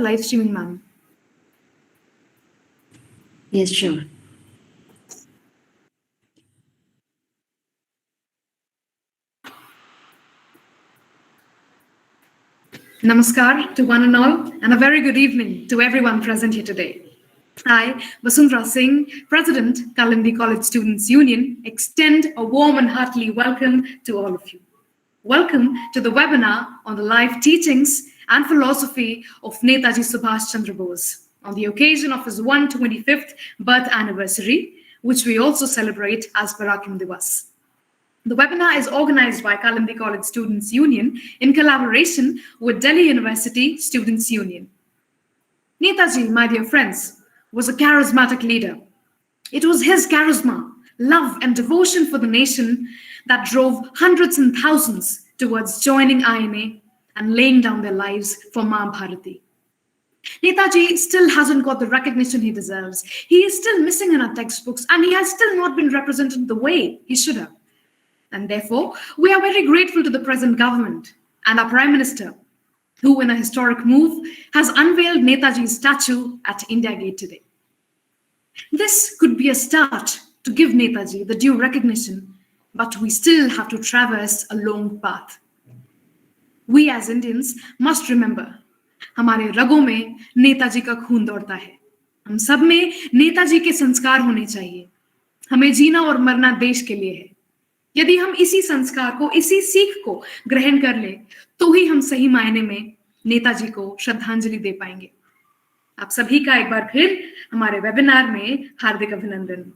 live streaming, ma'am? Yes, sure. Namaskar to one and all, and a very good evening to everyone present here today. I, Vasundhara Singh, President, Kalindi College Students Union, extend a warm and heartily welcome to all of you. Welcome to the webinar on the life teachings and philosophy of Netaji Subhash Chandra Bose on the occasion of his 125th birth anniversary, which we also celebrate as Parakim Divas. The webinar is organized by Kalindi College Students Union in collaboration with Delhi University Students Union. Netaji, my dear friends, was a charismatic leader. It was his charisma, love, and devotion for the nation that drove hundreds and thousands towards joining INA and laying down their lives for Ma Bharati. Netaji still hasn't got the recognition he deserves. He is still missing in our textbooks, and he has still not been represented the way he should have. And therefore, we are very grateful to the present government and our Prime Minister, who in a historic move has unveiled Netaji's statue at India Gate today. This could be a start to give Netaji the due recognition, but we still have to traverse a long path. We as Indians must remember, हमारे रगों में नेताजी का खून दौड़ता है. हम सब में नेताजी के संस्कार होने चाहिए. हमें जीना और मरना देश के लिए है. यदि हम इसी संस्कार को, इसी सीख को ग्रहण कर ले, तो ही हम सही मायने में नेताजी को श्रद्धांजलि दे पाएंगे. आप सभी का एक बार फिर हमारे वेबिनार में हार्दिक अभिनंदन.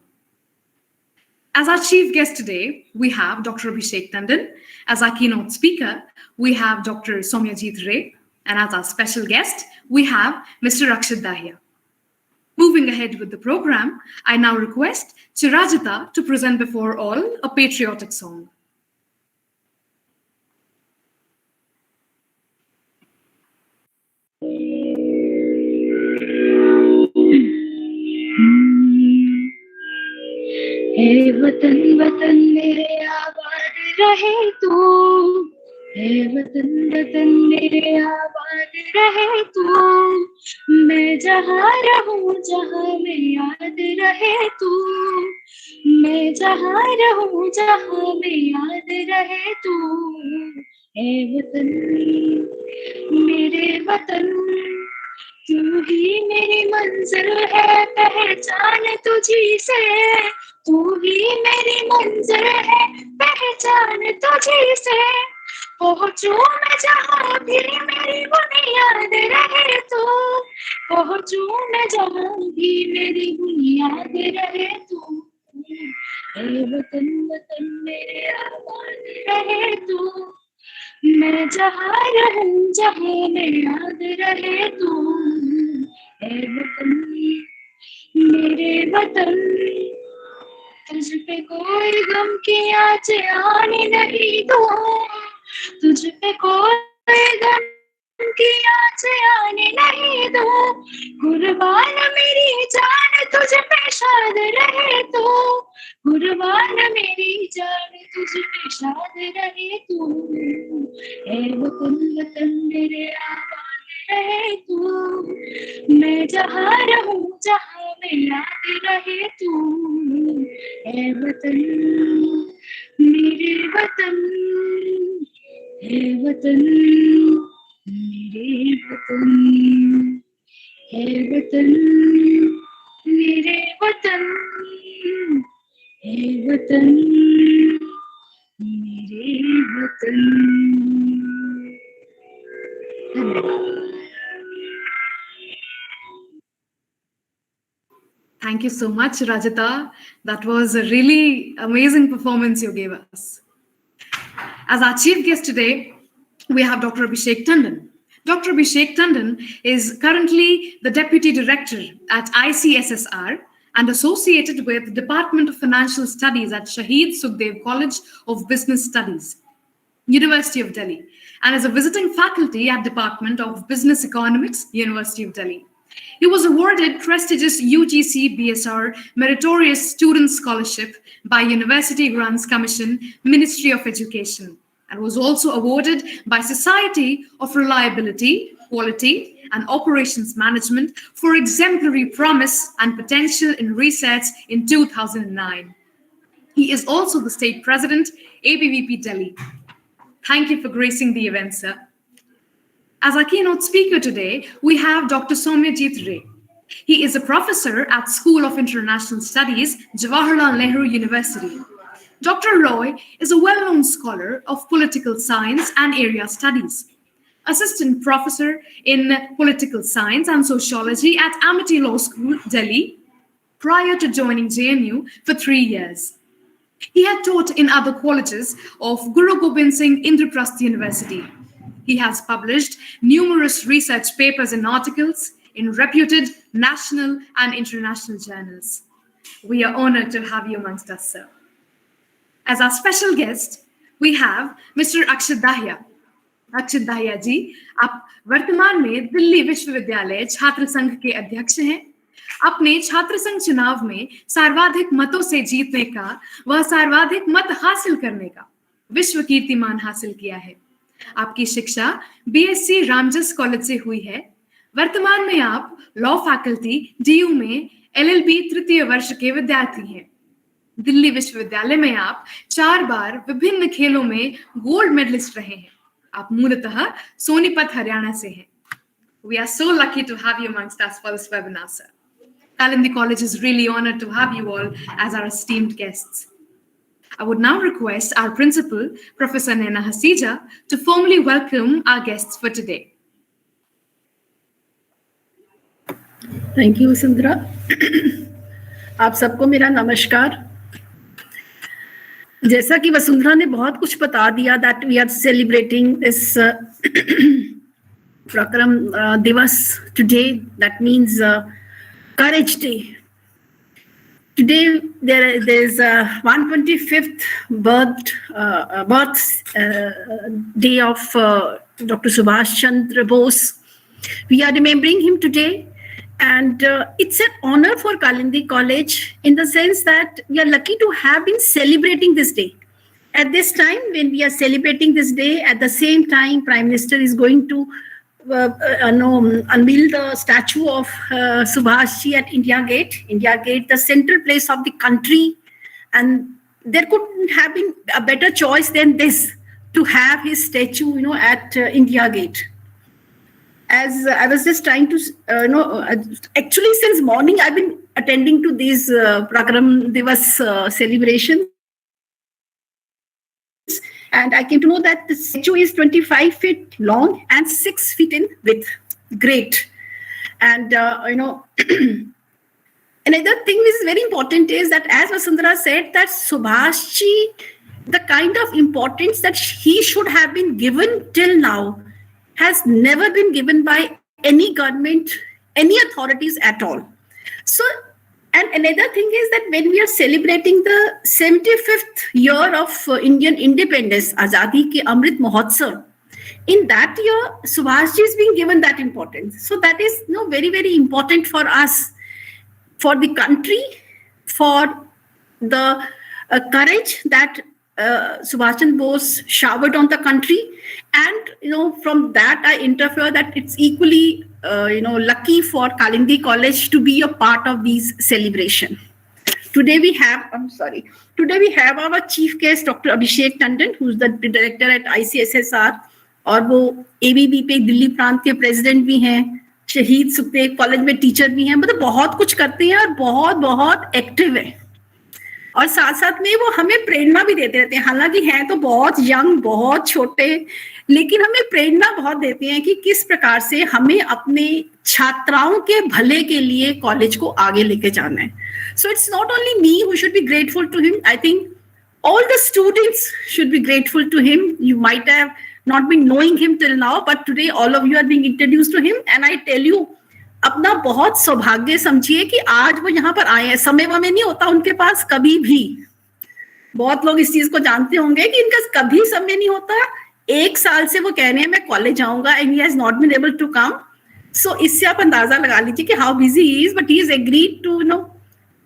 As our chief guest today, we have Dr. Abhishek Tandon. As our keynote speaker, we have Dr. Soumyajit Ray. And as our special guest, we have Mr. Rakshit Dahiya. Moving ahead with the program, I now request Chirajita to present before all a patriotic song. हे वतन वतन मेरे आबाद रहे तू, हे वतन वतन मेरे आबाद रहे तू, मैं जहाँ रहूं जहाँ में याद रहे तू, मैं जहाँ रहूं जहाँ में याद रहे तू, हे वतन मेरे वतन, तू ही मेरी मंजिल है, पहचान तुझी से, तू ही मेरी मंजिल है, पहचान तुझी से, पहुंचूं मैं जहाँ भी मेरी बुनियाद रहे तू, पहुंचूं मैं जहाँ भी मेरी बुनियाद रहे तू, हे वतन वतन मेरे आबाद रहे तू, मैं जहाँ रहूं जहाँ में याद रहे तू, हे वतन मेरे वतन, तुझ पे कोई गम की आँच आने नहीं दूं, तुझ पे कोई गम की आँच आने नहीं दूं, कुर्बान मेरी जान तुझ पे शाद रहे तू, कुर्बान मेरी जान तुझ पे शाद रहे तू, हे वतन वतन मेरे आबाद रहे तू, मैं जहाँ रहूं जहाँ में याद रहे तू, हे वतन मेरे वतन, हे वतन मेरे वतन, हे वतन मेरे वतन, हे वतन मेरे वतन. Thank you so much, Rajita. That was a really amazing performance you gave us. As our chief guest today, we have Dr. Abhishek Tandon. Dr. Abhishek Tandon is currently the Deputy Director at ICSSR and associated with the Department of Financial Studies at Shaheed Sukhdev College of Business Studies, University of Delhi, and is a visiting faculty at Department of Business Economics, University of Delhi. He was awarded prestigious UGC BSR Meritorious Student Scholarship by University Grants Commission, Ministry of Education, and was also awarded by Society of Reliability, Quality, and Operations Management for exemplary promise and potential in research in 2009. He is also the State President, ABVP Delhi. Thank you for gracing the event, sir. As our keynote speaker today, we have Dr. Somyajit Ray. He is a professor at School of International Studies, Jawaharlal Nehru University. Dr. Roy is a well-known scholar of political science and area studies, assistant professor in political science and sociology at Amity Law School, Delhi, prior to joining JNU for 3 years. He had taught in other colleges of Guru Gobind Singh Indraprasth University. He has published numerous research papers and articles in reputed national and international journals. We are honored to have you amongst us, sir. As our special guest, we have Mr. Akshat Dahiya. अक्षत दाहिया जी, आप वर्तमान में दिल्ली विश्वविद्यालय छात्र संघ के अध्यक्ष हैं। अपने छात्र संघ चुनाव में सर्वाधिक मतों से जीतने का व सर्वाधिक मत हासिल करने का विश्व कीर्तिमान हासिल किया है। आपकी शिक्षा बीएससी रामजस कॉलेज से हुई है। वर्तमान में आप लॉ फैकल्टी डीयू में एलएलबी तृतीय वर्ष के विद्यार्थी हैं। दिल्ली विश्वविद्यालय में आप 4 बार विभिन्न खेलों में गोल्ड मेडलिस्ट रहे हैं। आप मूलतः सोनीपत हरियाणा से हैं। We are so lucky to have you amongst us for this webinar, sir. Kalindi College is really honored to have you all as our esteemed guests. I would now request our principal, Professor Naina Hasija, to formally welcome our guests for today. Thank you, Chandra. आप सबको मेरा नमस्कार। जैसा कि वसुंधरा ने बहुत कुछ बता दिया that we are celebrating this Prakram Divas today. That means Courage Day. Today there is 125th birth day of Dr. Subhash Chandra Bose. We are remembering him today. And it's an honor for Kalindi College in the sense that we are lucky to have been celebrating this day. At this time, when we are celebrating this day, at the same time, Prime Minister is going to unveil the statue of Subhash Ji at India Gate. India Gate, the central place of the country. And there couldn't have been a better choice than this to have his statue, at India Gate. As I was just trying to, actually since morning I've been attending to these Prakram Divas celebrations. And I came to know that the statue is 25 feet long and 6 feet in width. Great. And, another thing which is very important is that, as Vasundhara said, that Subhash Ji, the kind of importance that he should have been given till now, has never been given by any government, any authorities at all. So, and another thing is that when we are celebrating the 75th year of Indian independence, Azadi Ke Amrit Mahotsav, in that year, Subhash Ji is being given that importance. So that is very, very important for us, for the country, for the courage that Subhash Chandra Bose showered on the country. And, from that, I interfere that it's equally, lucky for Kalindi College to be a part of these celebration. Today we have our chief guest, Dr. Abhishek Tandon, who's the director at ICSSR, और वो ABB पे दिल्ली प्रांत के president भी हैं, शहीद Sukhdev college में teacher भी हैं, मतलब बहुत कुछ करते हैं और बहुत बहुत एक्टिव है। और साथ साथ में वो हमें प्रेरणा भी देते रहते हैं। हालांकि हैं तो बहुत यंग, बहुत छोटे, लेकिन हमें प्रेरणा बहुत देते हैं कि किस प्रकार से हमें अपने छात्राओं के भले के लिए कॉलेज को आगे लेके जाना है। So it's not only me who should be grateful to him, I think all the students should be grateful to him. You might have not been knowing him till now, but today all of you are being introduced to him. And I tell you, अपना बहुत सौभाग्य समझिए कि आज वो यहाँ पर आए हैं। समय वमें नहीं होता उनके पास कभी भी। बहुत लोग इस चीज को जानते होंगे कि इनका कभी समय नहीं होता। 1 साल से वो कह रहे हैं मैं कॉलेज जाऊंगा, and he has not been able to come. So इससे आप अंदाजा लगा लीजिए कि how busy he is, but he has agreed to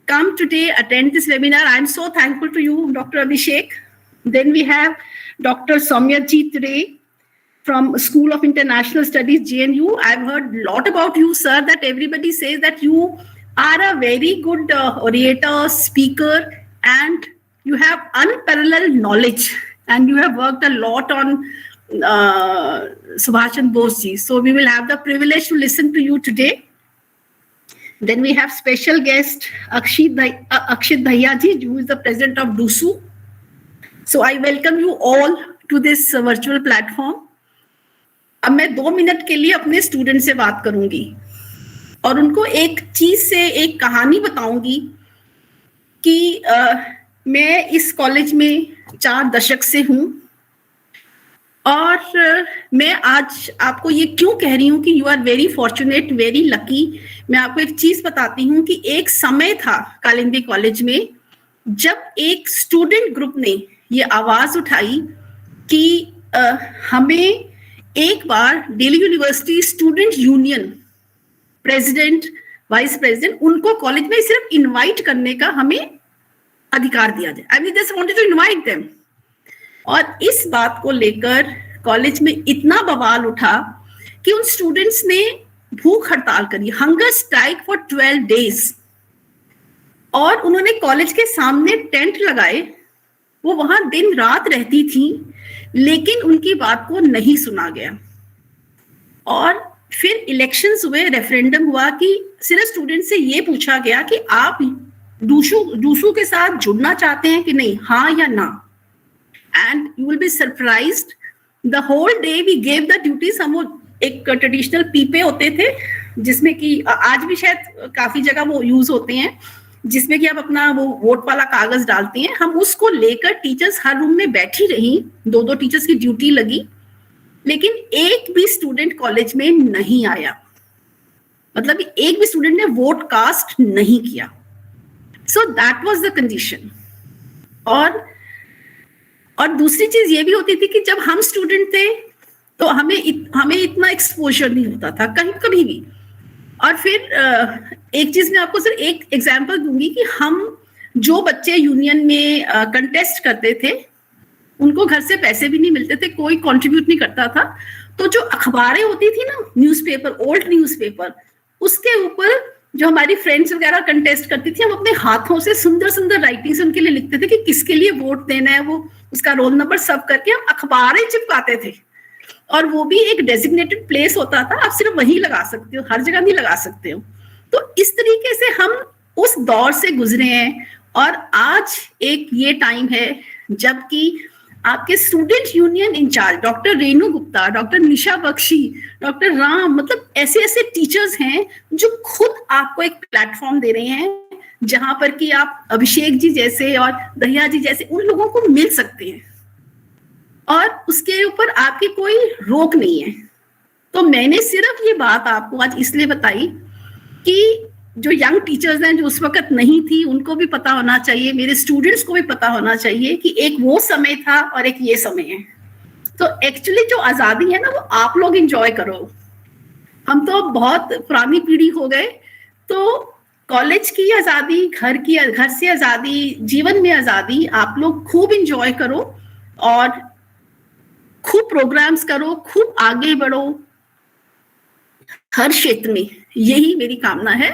come today, attend this webinar. I am so thankful to you, Dr. Abhishek. Then we have Dr. Somyajit today. from School of International Studies, JNU. I've heard a lot about you, sir, that everybody says that you are a very good orator, speaker, and you have unparalleled knowledge, and you have worked a lot on Subhash and Bose ji. So we will have the privilege to listen to you today. Then we have special guest Akshit Bhaiya ji, who is the president of DUSU. So I welcome you all to this virtual platform. अब मैं 2 minute के लिए अपने student से बात करूंगी और उनको एक चीज से एक कहानी बताऊंगी कि मैं इस कॉलेज में 4 दशक से हूं और मैं आज आपको ये क्यों कह रही हूं कि you are very fortunate, very lucky. मैं आपको एक चीज बताती हूं कि एक समय था कालिंदी कॉलेज में जब एक स्टूडेंट ग्रुप ने ये आवाज उठाई कि हमें एक बार Delhi university student union president, vice president, उनको कॉलेज में सिर्फ इनवाइट करने का हमें अधिकार दिया जाए. I mean just wanted to invite them. और इस बात को लेकर कॉलेज में इतना बवाल उठा कि उन स्टूडेंट्स ने भूख हड़ताल करी, हंगर स्ट्राइक फॉर 12 days. और उन्होंने कॉलेज के सामने टेंट लगाए. वो वहां दिन रात रहती थी, लेकिन उनकी बात को नहीं सुना गया. और फिर इलेक्शंस हुए, रेफरेंडम हुआ कि सिर्फ स्टूडेंट से ये पूछा गया कि आप डूसू के साथ जुड़ना चाहते हैं कि नहीं, हाँ या ना. And you will be surprised, the whole day we gave the duties. हम वो एक ट्रेडिशनल पीपे होते थे जिसमें कि आज भी शायद काफी जगह वो यूज होते हैं, जिसमें कि आप अपना वो वोट वाला कागज डालते हैं. हम उसको लेकर टीचर्स हर रूम में बैठी रही, 2-2 टीचर्स की ड्यूटी लगी, लेकिन एक भी स्टूडेंट कॉलेज में नहीं आया. मतलब एक भी स्टूडेंट ने वोट कास्ट नहीं किया. So that was the condition. और दूसरी चीज ये भी होती थी कि जब हम स्टूडेंट थे तो हमें इतना एक्सपोजर नहीं होता था कभी भी. और फिर एक चीज मैं आपको सिर्फ एक एग्जांपल दूंगी कि हम जो बच्चे यूनियन में कंटेस्ट करते थे उनको घर से पैसे भी नहीं मिलते थे, कोई कंट्रीब्यूट नहीं करता था. तो जो अखबारें होती थी ना, न्यूज़पेपर, ओल्ड न्यूज़पेपर, उसके ऊपर जो हमारी फ्रेंड्स वगैरह कंटेस्ट करती थी, हम अपने हाथों से सुंदर सुंदर राइटिंग से उनके लिए लिखते थे कि किसके लिए वोट देना है, वो उसका रोल नंबर सब करके हम अखबारें चिपकाते थे. और वो भी एक डेजिग्नेटेड प्लेस होता था, आप सिर्फ वहीं लगा सकते हो, हर जगह नहीं लगा सकते हो. तो इस तरीके से हम उस दौर से गुजरे हैं. और आज एक ये टाइम है जबकि आपके student union incharge doctor Renu Gupta, doctor Nisha Bakshi, doctor Ram, मतलब ऐसे ऐसे टीचर्स हैं जो खुद आपको एक प्लेटफॉर्म दे रहे हैं जहां पर कि आप अभिषेक जी जैसे और दहिया जी जैसे उन लोगों को मिल सकते हैं और उसके ऊपर आपकी कोई रोक नहीं है. तो मैंने सिर्फ ये बात आपको आज इसलिए बताई कि जो यंग टीचर्स हैं जो उस वक्त नहीं थी, उनको भी पता होना चाहिए, मेरे स्टूडेंट्स को भी पता होना चाहिए कि एक वो समय था और एक ये समय है. तो एक्चुअली जो आजादी है ना, वो आप लोग एंजॉय करो. हम तो बहुत पुरानी पीढ़ी हो गए, तो कॉलेज की आजादी, घर से आजादी, जीवन में आजादी आप लोग खूब एंजॉय करो और खूब प्रोग्राम्स करो, खूब आगे बढ़ो हर क्षेत्र में. यही मेरी कामना है.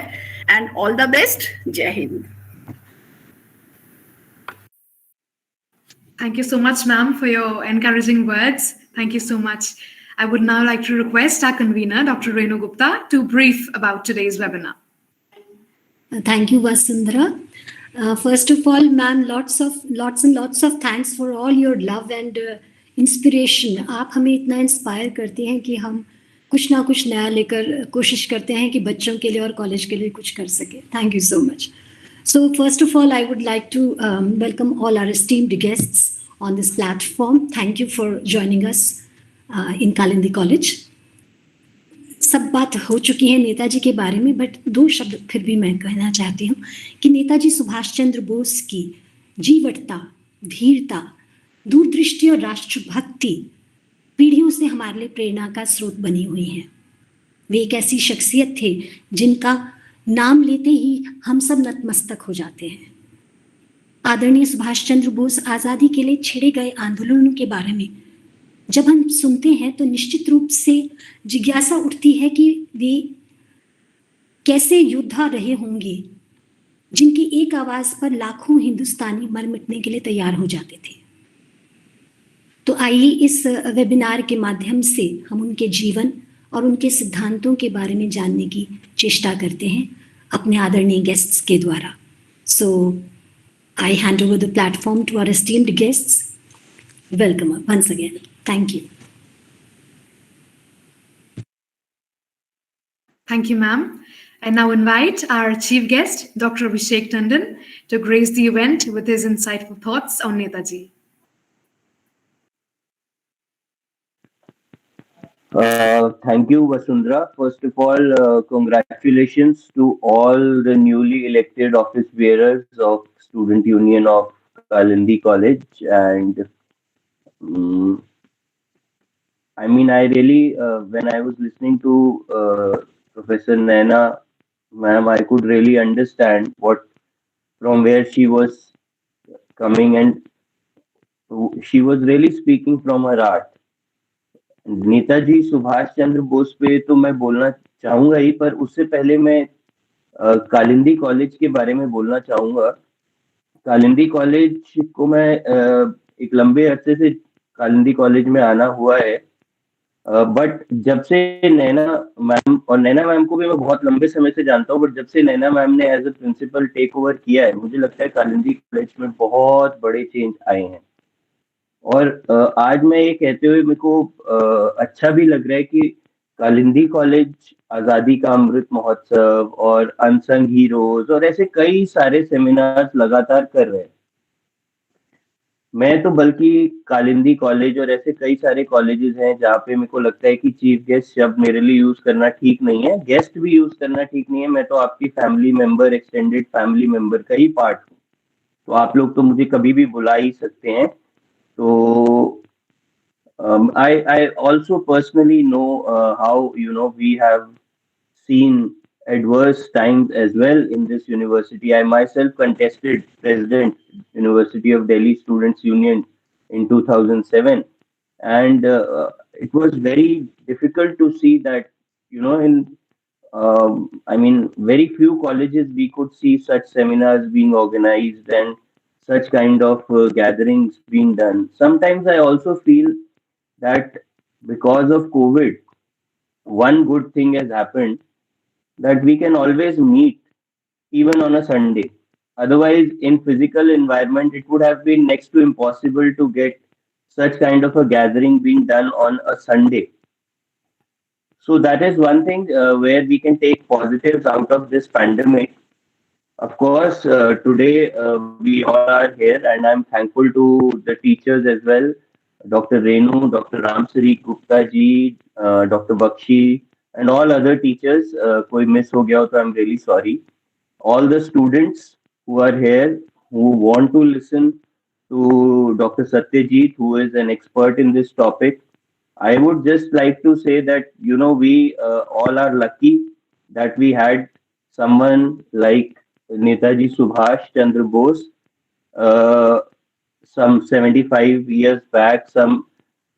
And all the best. जय Hind. Thank you so much, ma'am, for your encouraging words. Thank you so much. I would now like to request our convener, Dr. Renu Gupta, to brief about today's webinar. Thank you, Vasundhara. First of all, ma'am, lots and lots of thanks for all your love and inspiration. आप हमें इतना inspire करते हैं कि हम कुछ ना कुछ नया लेकर कोशिश करते हैं कि बच्चों के लिए और कॉलेज के लिए कुछ कर सके. Thank you so much. So first of all, I would like to welcome all our esteemed guests on this platform. Thank you for joining us in Kalindi College. सब बात हो चुकी है नेताजी के बारे में, बट 2 शब्द फिर भी मैं कहना चाहती हूँ कि नेताजी सुभाष चंद्र बोस की जीवटता, धीरता, दूरदृष्टि और राष्ट्रभक्ति पीढ़ियों से हमारे लिए प्रेरणा का स्रोत बनी हुई है. वे एक ऐसी शख्सियत थे जिनका नाम लेते ही हम सब नतमस्तक हो जाते हैं. आदरणीय सुभाष चंद्र बोस आज़ादी के लिए छेड़े गए आंदोलनों के बारे में जब हम सुनते हैं तो निश्चित रूप से जिज्ञासा उठती है कि वे कैसे योद्धा रहे होंगे जिनकी एक आवाज पर लाखों हिंदुस्तानी मर मिटने के लिए तैयार हो जाते थे। तो आइए इस वेबिनार के माध्यम से हम उनके जीवन और उनके सिद्धांतों के बारे में जानने की चेष्टा करते हैं अपने आदरणीय गेस्ट्स के द्वारा। So I hand over the platform to our esteemed guests. Welcome once again. Thank you. Thank you, ma'am. I now invite our chief guest, Dr. Abhishek Tandon, to grace the event with his insightful thoughts on Netaji. Thank you, Vasundhara. First of all, congratulations to all the newly elected office bearers of Student Union of Kalindi College. And I mean, I really, when I was listening to Professor Naina, ma'am, I could really understand from where she was coming, and she was really speaking from her heart. Netaji Subhash Chandra Bose पे तो मैं बोलना चाहूंगा ही, पर उससे पहले मैं Kalindi college के बारे में बोलना चाहूंगा। कालिंदी कॉलेज को मैं एक लंबे अरसे से कालिंदी कॉलेज में आना हुआ है, बट जब से नैना मैम, और नैना मैम को भी मैं बहुत लंबे समय से जानता हूँ, बट जब से नैना मैम ने as a principal take over किया है, मुझे लगता है कालिंदी कॉलेज में बहुत बड़े चेंज आए हैं। और आज मैं ये कहते हुए मेरे को अच्छा भी लग रहा है कि कालिंदी कॉलेज आजादी का अमृत महोत्सव और अनसंग हीरोज और ऐसे कई सारे सेमिनार्स लगातार कर रहे हैं। मैं तो बल्कि कालिंदी कॉलेज और ऐसे कई सारे कॉलेजेस हैं जहाँ पे मेरे को लगता है कि चीफ गेस्ट शब्द मेरे लिए यूज करना ठीक नहीं है, गेस्ट भी यूज करना ठीक नहीं है। मैं तो आपकी family member, extended family member का ही पार्ट हूँ, तो आप लोग तो मुझे कभी भी बुला ही सकते हैं। So I also personally know how we have seen adverse times as well in this university. I myself contested President University of Delhi Students Union in 2007, and it was very difficult to see that in I mean, very few colleges we could see such seminars being organized and such kind of gatherings being done. Sometimes I also feel that because of COVID, one good thing has happened, that we can always meet even on a Sunday. Otherwise, in physical environment, it would have been next to impossible to get such kind of a gathering being done on a Sunday. So that is one thing where we can take positives out of this pandemic. Of course, today we all are here, and I'm thankful to the teachers as well, Dr. Renu, Dr. Ramsari Gupta ji, Dr. Bakshi, and all other teachers. Koi miss ho gaya ho to I'm really sorry. All the students who are here, who want to listen to Dr. Satyajit, who is an expert in this topic. I would just like to say that, we all are lucky that we had someone like Netaji Subhash Chandra Bose, some 75 years back, some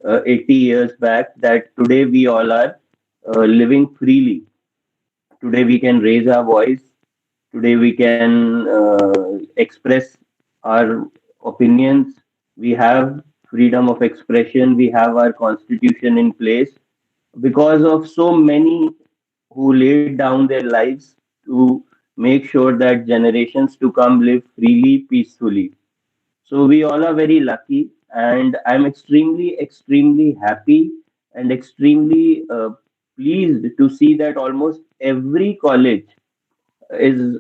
80 years back, that today we all are living freely. Today we can raise our voice. Today we can express our opinions. We have freedom of expression. We have our constitution in place because of so many who laid down their lives to make sure that generations to come live freely, peacefully. So we all are very lucky, and I'm extremely, extremely happy and extremely pleased to see that almost every college is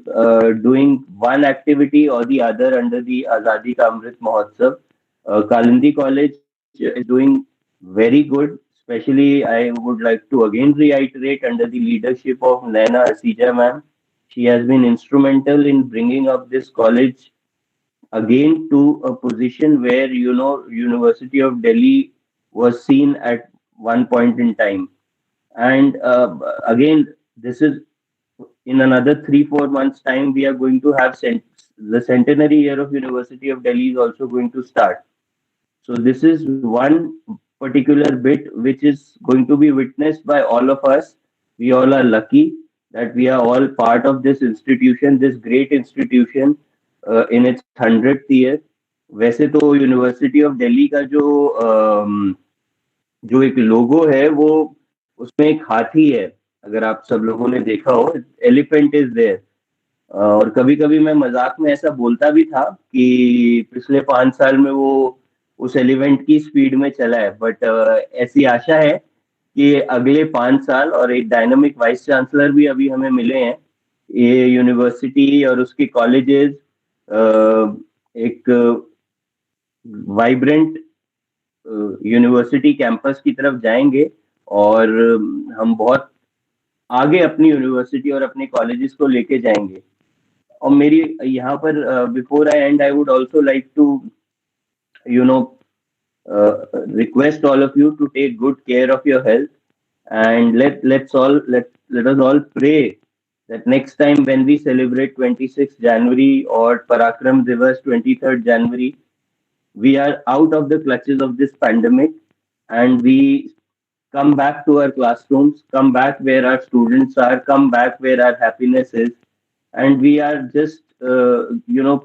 doing one activity or the other under the Azadi Ka Amrit Mahotsav. Kalindi College is doing very good. Especially, I would like to again reiterate under the leadership of Naina Asija ma'am. She has been instrumental in bringing up this college again to a position where University of Delhi was seen at one point in time. And again, this is in another 3-4 months time we are going to have the centenary year of University of Delhi is also going to start. So this is one particular bit which is going to be witnessed by all of us. We all are lucky that we are all part of this institution, this great institution in its 100th year. वैसे तो university of Delhi का जो एक लोगो है वो उसमें एक हाथी है, अगर आप सब लोगों ने देखा हो, एलिफेंट इज देयर। और कभी कभी मैं मजाक में ऐसा बोलता भी था कि पिछले 5 साल में वो उस एलिफेंट की स्पीड में चला है, बट ऐसी आशा है कि अगले 5 साल, और एक डायनामिक वाइस चांसलर भी अभी हमें मिले हैं, ये यूनिवर्सिटी और उसके कॉलेजेस एक वाइब्रेंट यूनिवर्सिटी कैंपस की तरफ जाएंगे और हम बहुत आगे अपनी यूनिवर्सिटी और अपने कॉलेजेस को लेके जाएंगे। और मेरी यहाँ पर before I and I would also like to you know request all of you to take good care of your health, and let us all pray that next time when we celebrate 26th January or Parakram Divas 23rd January, we are out of the clutches of this pandemic and we come back to our classrooms, come back where our students are, come back where our happiness is, and we are just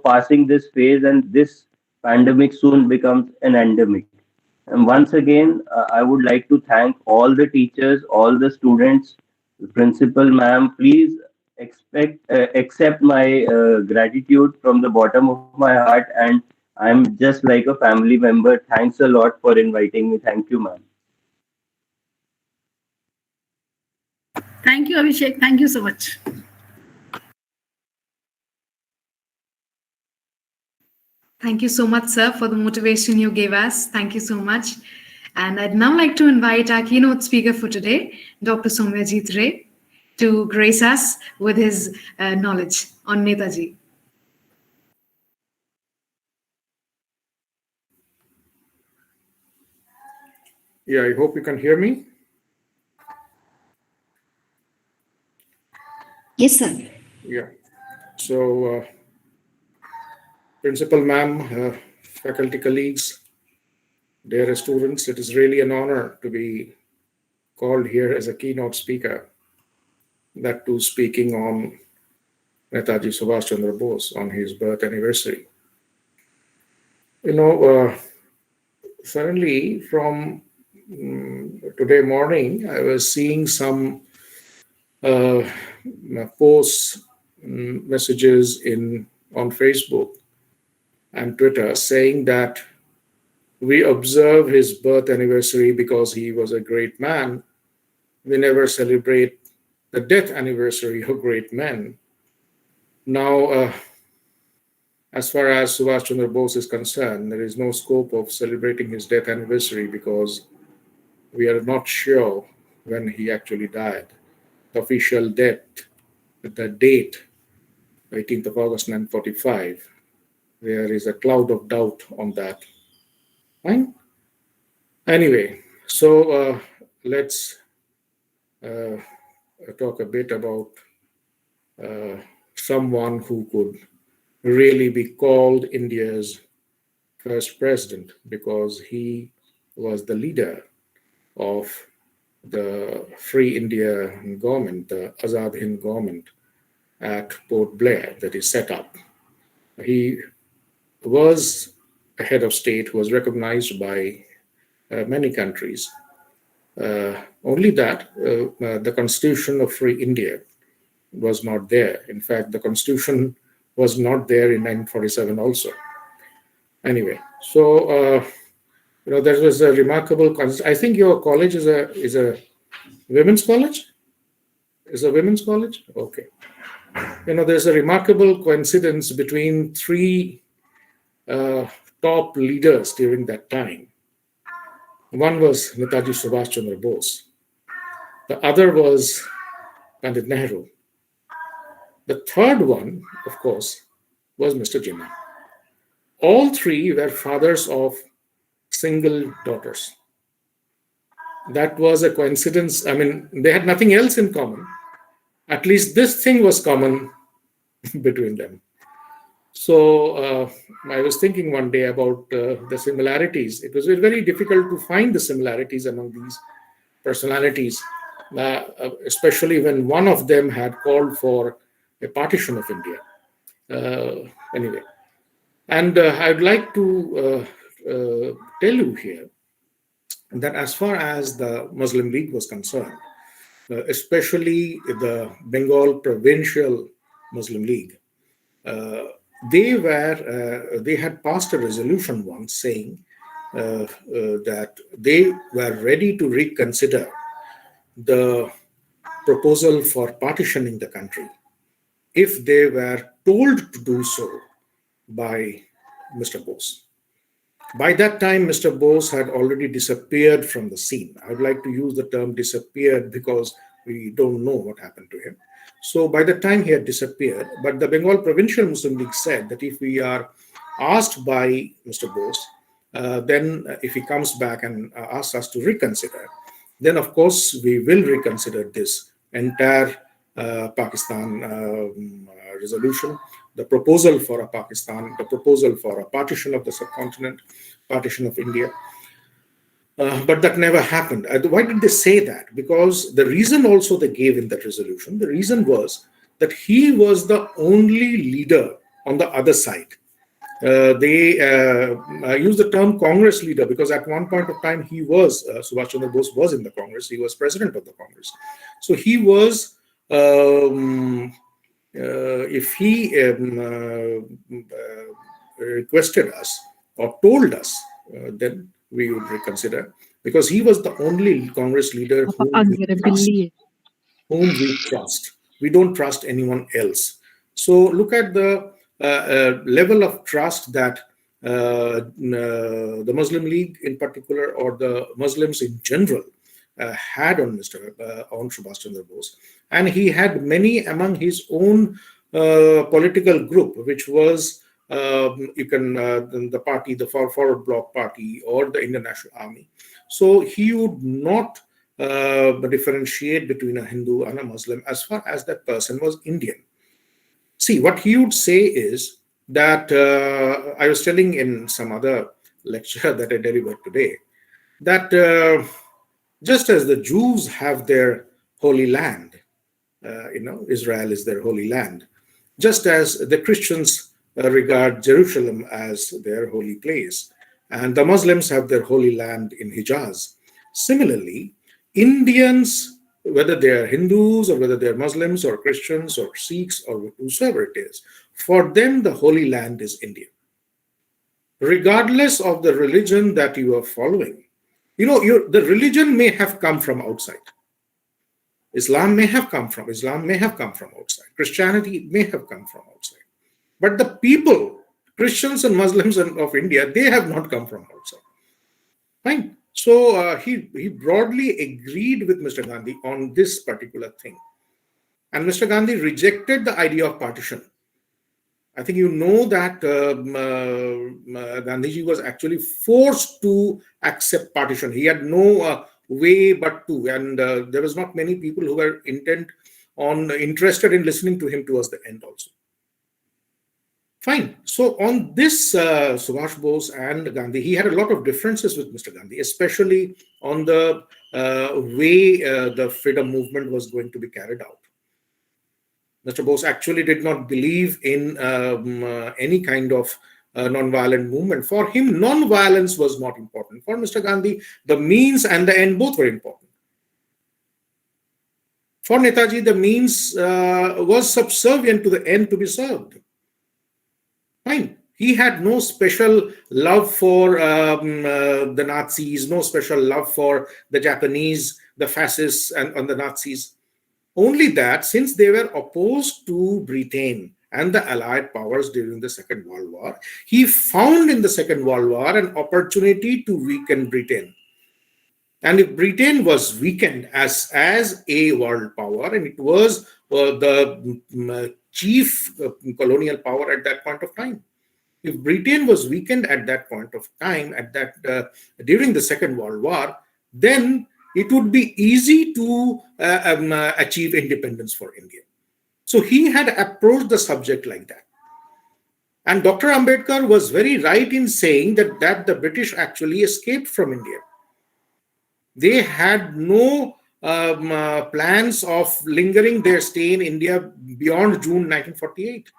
passing this phase, and this pandemic soon becomes an endemic. And once again, I would like to thank all the teachers, all the students, the principal ma'am. Please accept my gratitude from the bottom of my heart, and I'm just like a family member. Thanks a lot for inviting me. Thank you, ma'am. Thank you, Abhishek. Thank you so much. Thank you so much, sir, for the motivation you gave us. Thank you so much. And I'd now like to invite our keynote speaker for today, Dr. Somyajit Ray, to grace us with his knowledge on Netaji. Yeah, I hope you can hear me. Yes, sir. Yeah. So, Principal ma'am, faculty colleagues, dear students, it is really an honor to be called here as a keynote speaker, that too speaking on Netaji Subhash Chandra Bose on his birth anniversary. Suddenly from today morning, I was seeing some posts, messages on Facebook and Twitter saying that we observe his birth anniversary because he was a great man. We never celebrate the death anniversary of great men. Now, as far as Subhash Chandra Bose is concerned, there is no scope of celebrating his death anniversary because we are not sure when he actually died. The official death, the date, 18th of August 1945, there is a cloud of doubt on that. Fine? Anyway, so let's talk a bit about someone who could really be called India's first president, because he was the leader of the Free India government, the Azad Hind government at Port Blair that is set up. He was a head of state who was recognized by many countries. Only that the Constitution of Free India was not there. In fact, the Constitution was not there in 1947 also. Anyway, so there was a remarkable. I think your college is a women's college. Is a women's college? Okay. There's a remarkable coincidence between three top leaders during that time. One was Netaji Subhash Chandra Bose. The other was Pandit Nehru. The third one, of course, was Mr. Jinnah. All three were fathers of single daughters. That was a coincidence. I mean, they had nothing else in common. At least this thing was common between them. So I was thinking one day about the similarities. It was very difficult to find the similarities among these personalities, especially when one of them had called for a partition of India. Anyway, and I'd like to tell you here that as far as the Muslim League was concerned, especially the Bengal Provincial Muslim League, they had passed a resolution once saying that they were ready to reconsider the proposal for partitioning the country if they were told to do so by Mr. Bose. By that time, Mr. Bose had already disappeared from the scene. I would like to use the term disappeared because we don't know what happened to him. So by the time he had disappeared, but the Bengal Provincial Muslim League said that if we are asked by Mr. Bose, then if he comes back and asks us to reconsider, then of course we will reconsider this entire Pakistan resolution, the proposal for a Pakistan, the proposal for a partition of the subcontinent, partition of India. But that never happened. Why did they say that? Because the reason also they gave in that resolution, the reason was that he was the only leader on the other side. They used the term Congress leader because at one point of time he was, Subhash Chandra Bose was in the Congress, he was president of the Congress. So he was, if he requested us or told us, then we would reconsider, because he was the only Congress leader whom we trust. We don't trust anyone else. So look at the level of trust that the Muslim League in particular, or the Muslims in general, had on on Subhash Chandra Bose. And he had many among his own political group, which was the party, the Forward Bloc Party or the Indian National Army. So he would not differentiate between a Hindu and a Muslim as far as that person was Indian. See, what he would say is that, I was telling in some other lecture that I delivered today, that just as the Jews have their holy land, Israel is their holy land, just as the Christians regard Jerusalem as their holy place, and the Muslims have their holy land in Hijaz. Similarly, Indians, whether they are Hindus or whether they are Muslims or Christians or Sikhs or whosoever it is, for them the holy land is India. Regardless of the religion that you are following, the religion may have come from outside. Islam may have come from outside. Christianity may have come from outside. But the people, Christians and Muslims of India, they have not come from outside. Fine. So he broadly agreed with Mr. Gandhi on this particular thing. And Mr. Gandhi rejected the idea of partition. I think you know that Gandhiji was actually forced to accept partition. He had no way but to, and there was not many people who were interested in listening to him towards the end also. Fine. So on this, Subhash Bose and Gandhi, he had a lot of differences with Mr. Gandhi, especially on the way the freedom movement was going to be carried out. Mr. Bose actually did not believe in any kind of non-violent movement. For him, non-violence was not important. For Mr. Gandhi, the means and the end both were important. For Netaji, the means was subservient to the end to be served. Fine. He had no special love for the Nazis, no special love for the Japanese, the fascists, and the Nazis. Only that since they were opposed to Britain and the Allied powers during the Second World War, he found in the Second World War an opportunity to weaken Britain. And if Britain was weakened as a world power, and it was the chief colonial power at that point of time, if Britain was weakened at that point of time, during the Second World War, then it would be easy to achieve independence for India. So he had approached the subject like that. And Dr. Ambedkar was very right in saying that the British actually escaped from India. They had no plans of lingering their stay in India beyond June 1948.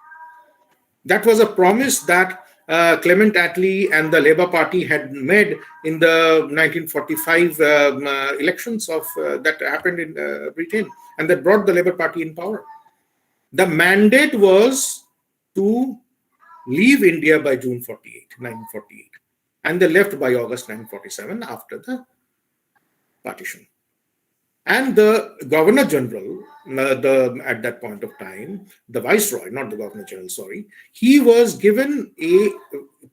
That was a promise that Clement Attlee and the Labour Party had made in the 1945 elections that happened in Britain, and that brought the Labour Party in power. The mandate was to leave India by June 1948, and they left by August 1947 after the partition. And the Governor General, at that point of time, the Viceroy, not the Governor General, sorry, he was given a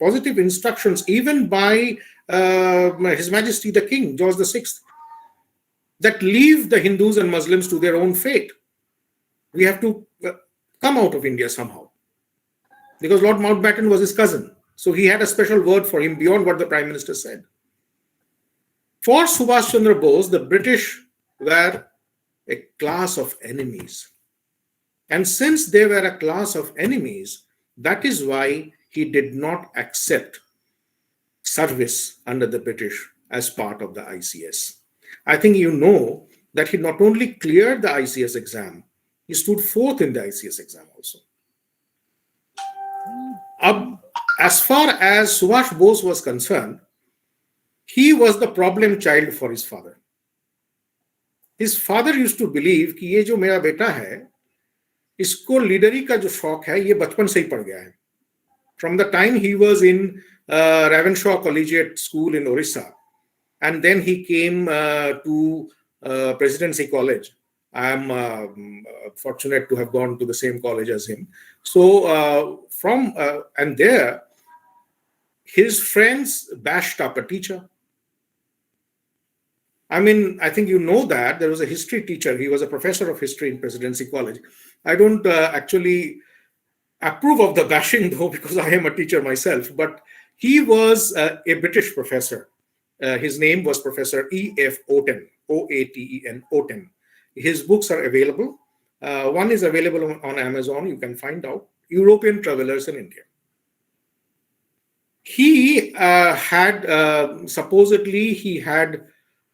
positive instructions even by His Majesty the King, George VI, that leave the Hindus and Muslims to their own fate. We have to come out of India somehow. Because Lord Mountbatten was his cousin. So he had a special word for him beyond what the Prime Minister said. For Subhash Chandra Bose, the British were a class of enemies. And since they were a class of enemies, that is why he did not accept service under the British as part of the ICS. I think you know that he not only cleared the ICS exam, he stood fourth in the ICS exam also. As far as Subhash Bose was concerned, he was the problem child for his father. His father used to believe कि ये जो मेरा बेटा है, इसको लीडरी का जो शौक है, ये बचपन से ही पड़ गया है. From the time he was in Ravenshaw Collegiate School in Orissa, and then he came to Presidency College. I am fortunate to have gone to the same college as him. So and there, his friends bashed up a teacher. I mean, I think you know that there was a history teacher. He was a professor of history in Presidency College. I don't actually approve of the bashing though, because I am a teacher myself, but he was a British professor. His name was Professor E.F. Oaten, O-A-T-E-N, Oaten. His books are available. One is available on Amazon. You can find out. European Travelers in India. He supposedly he had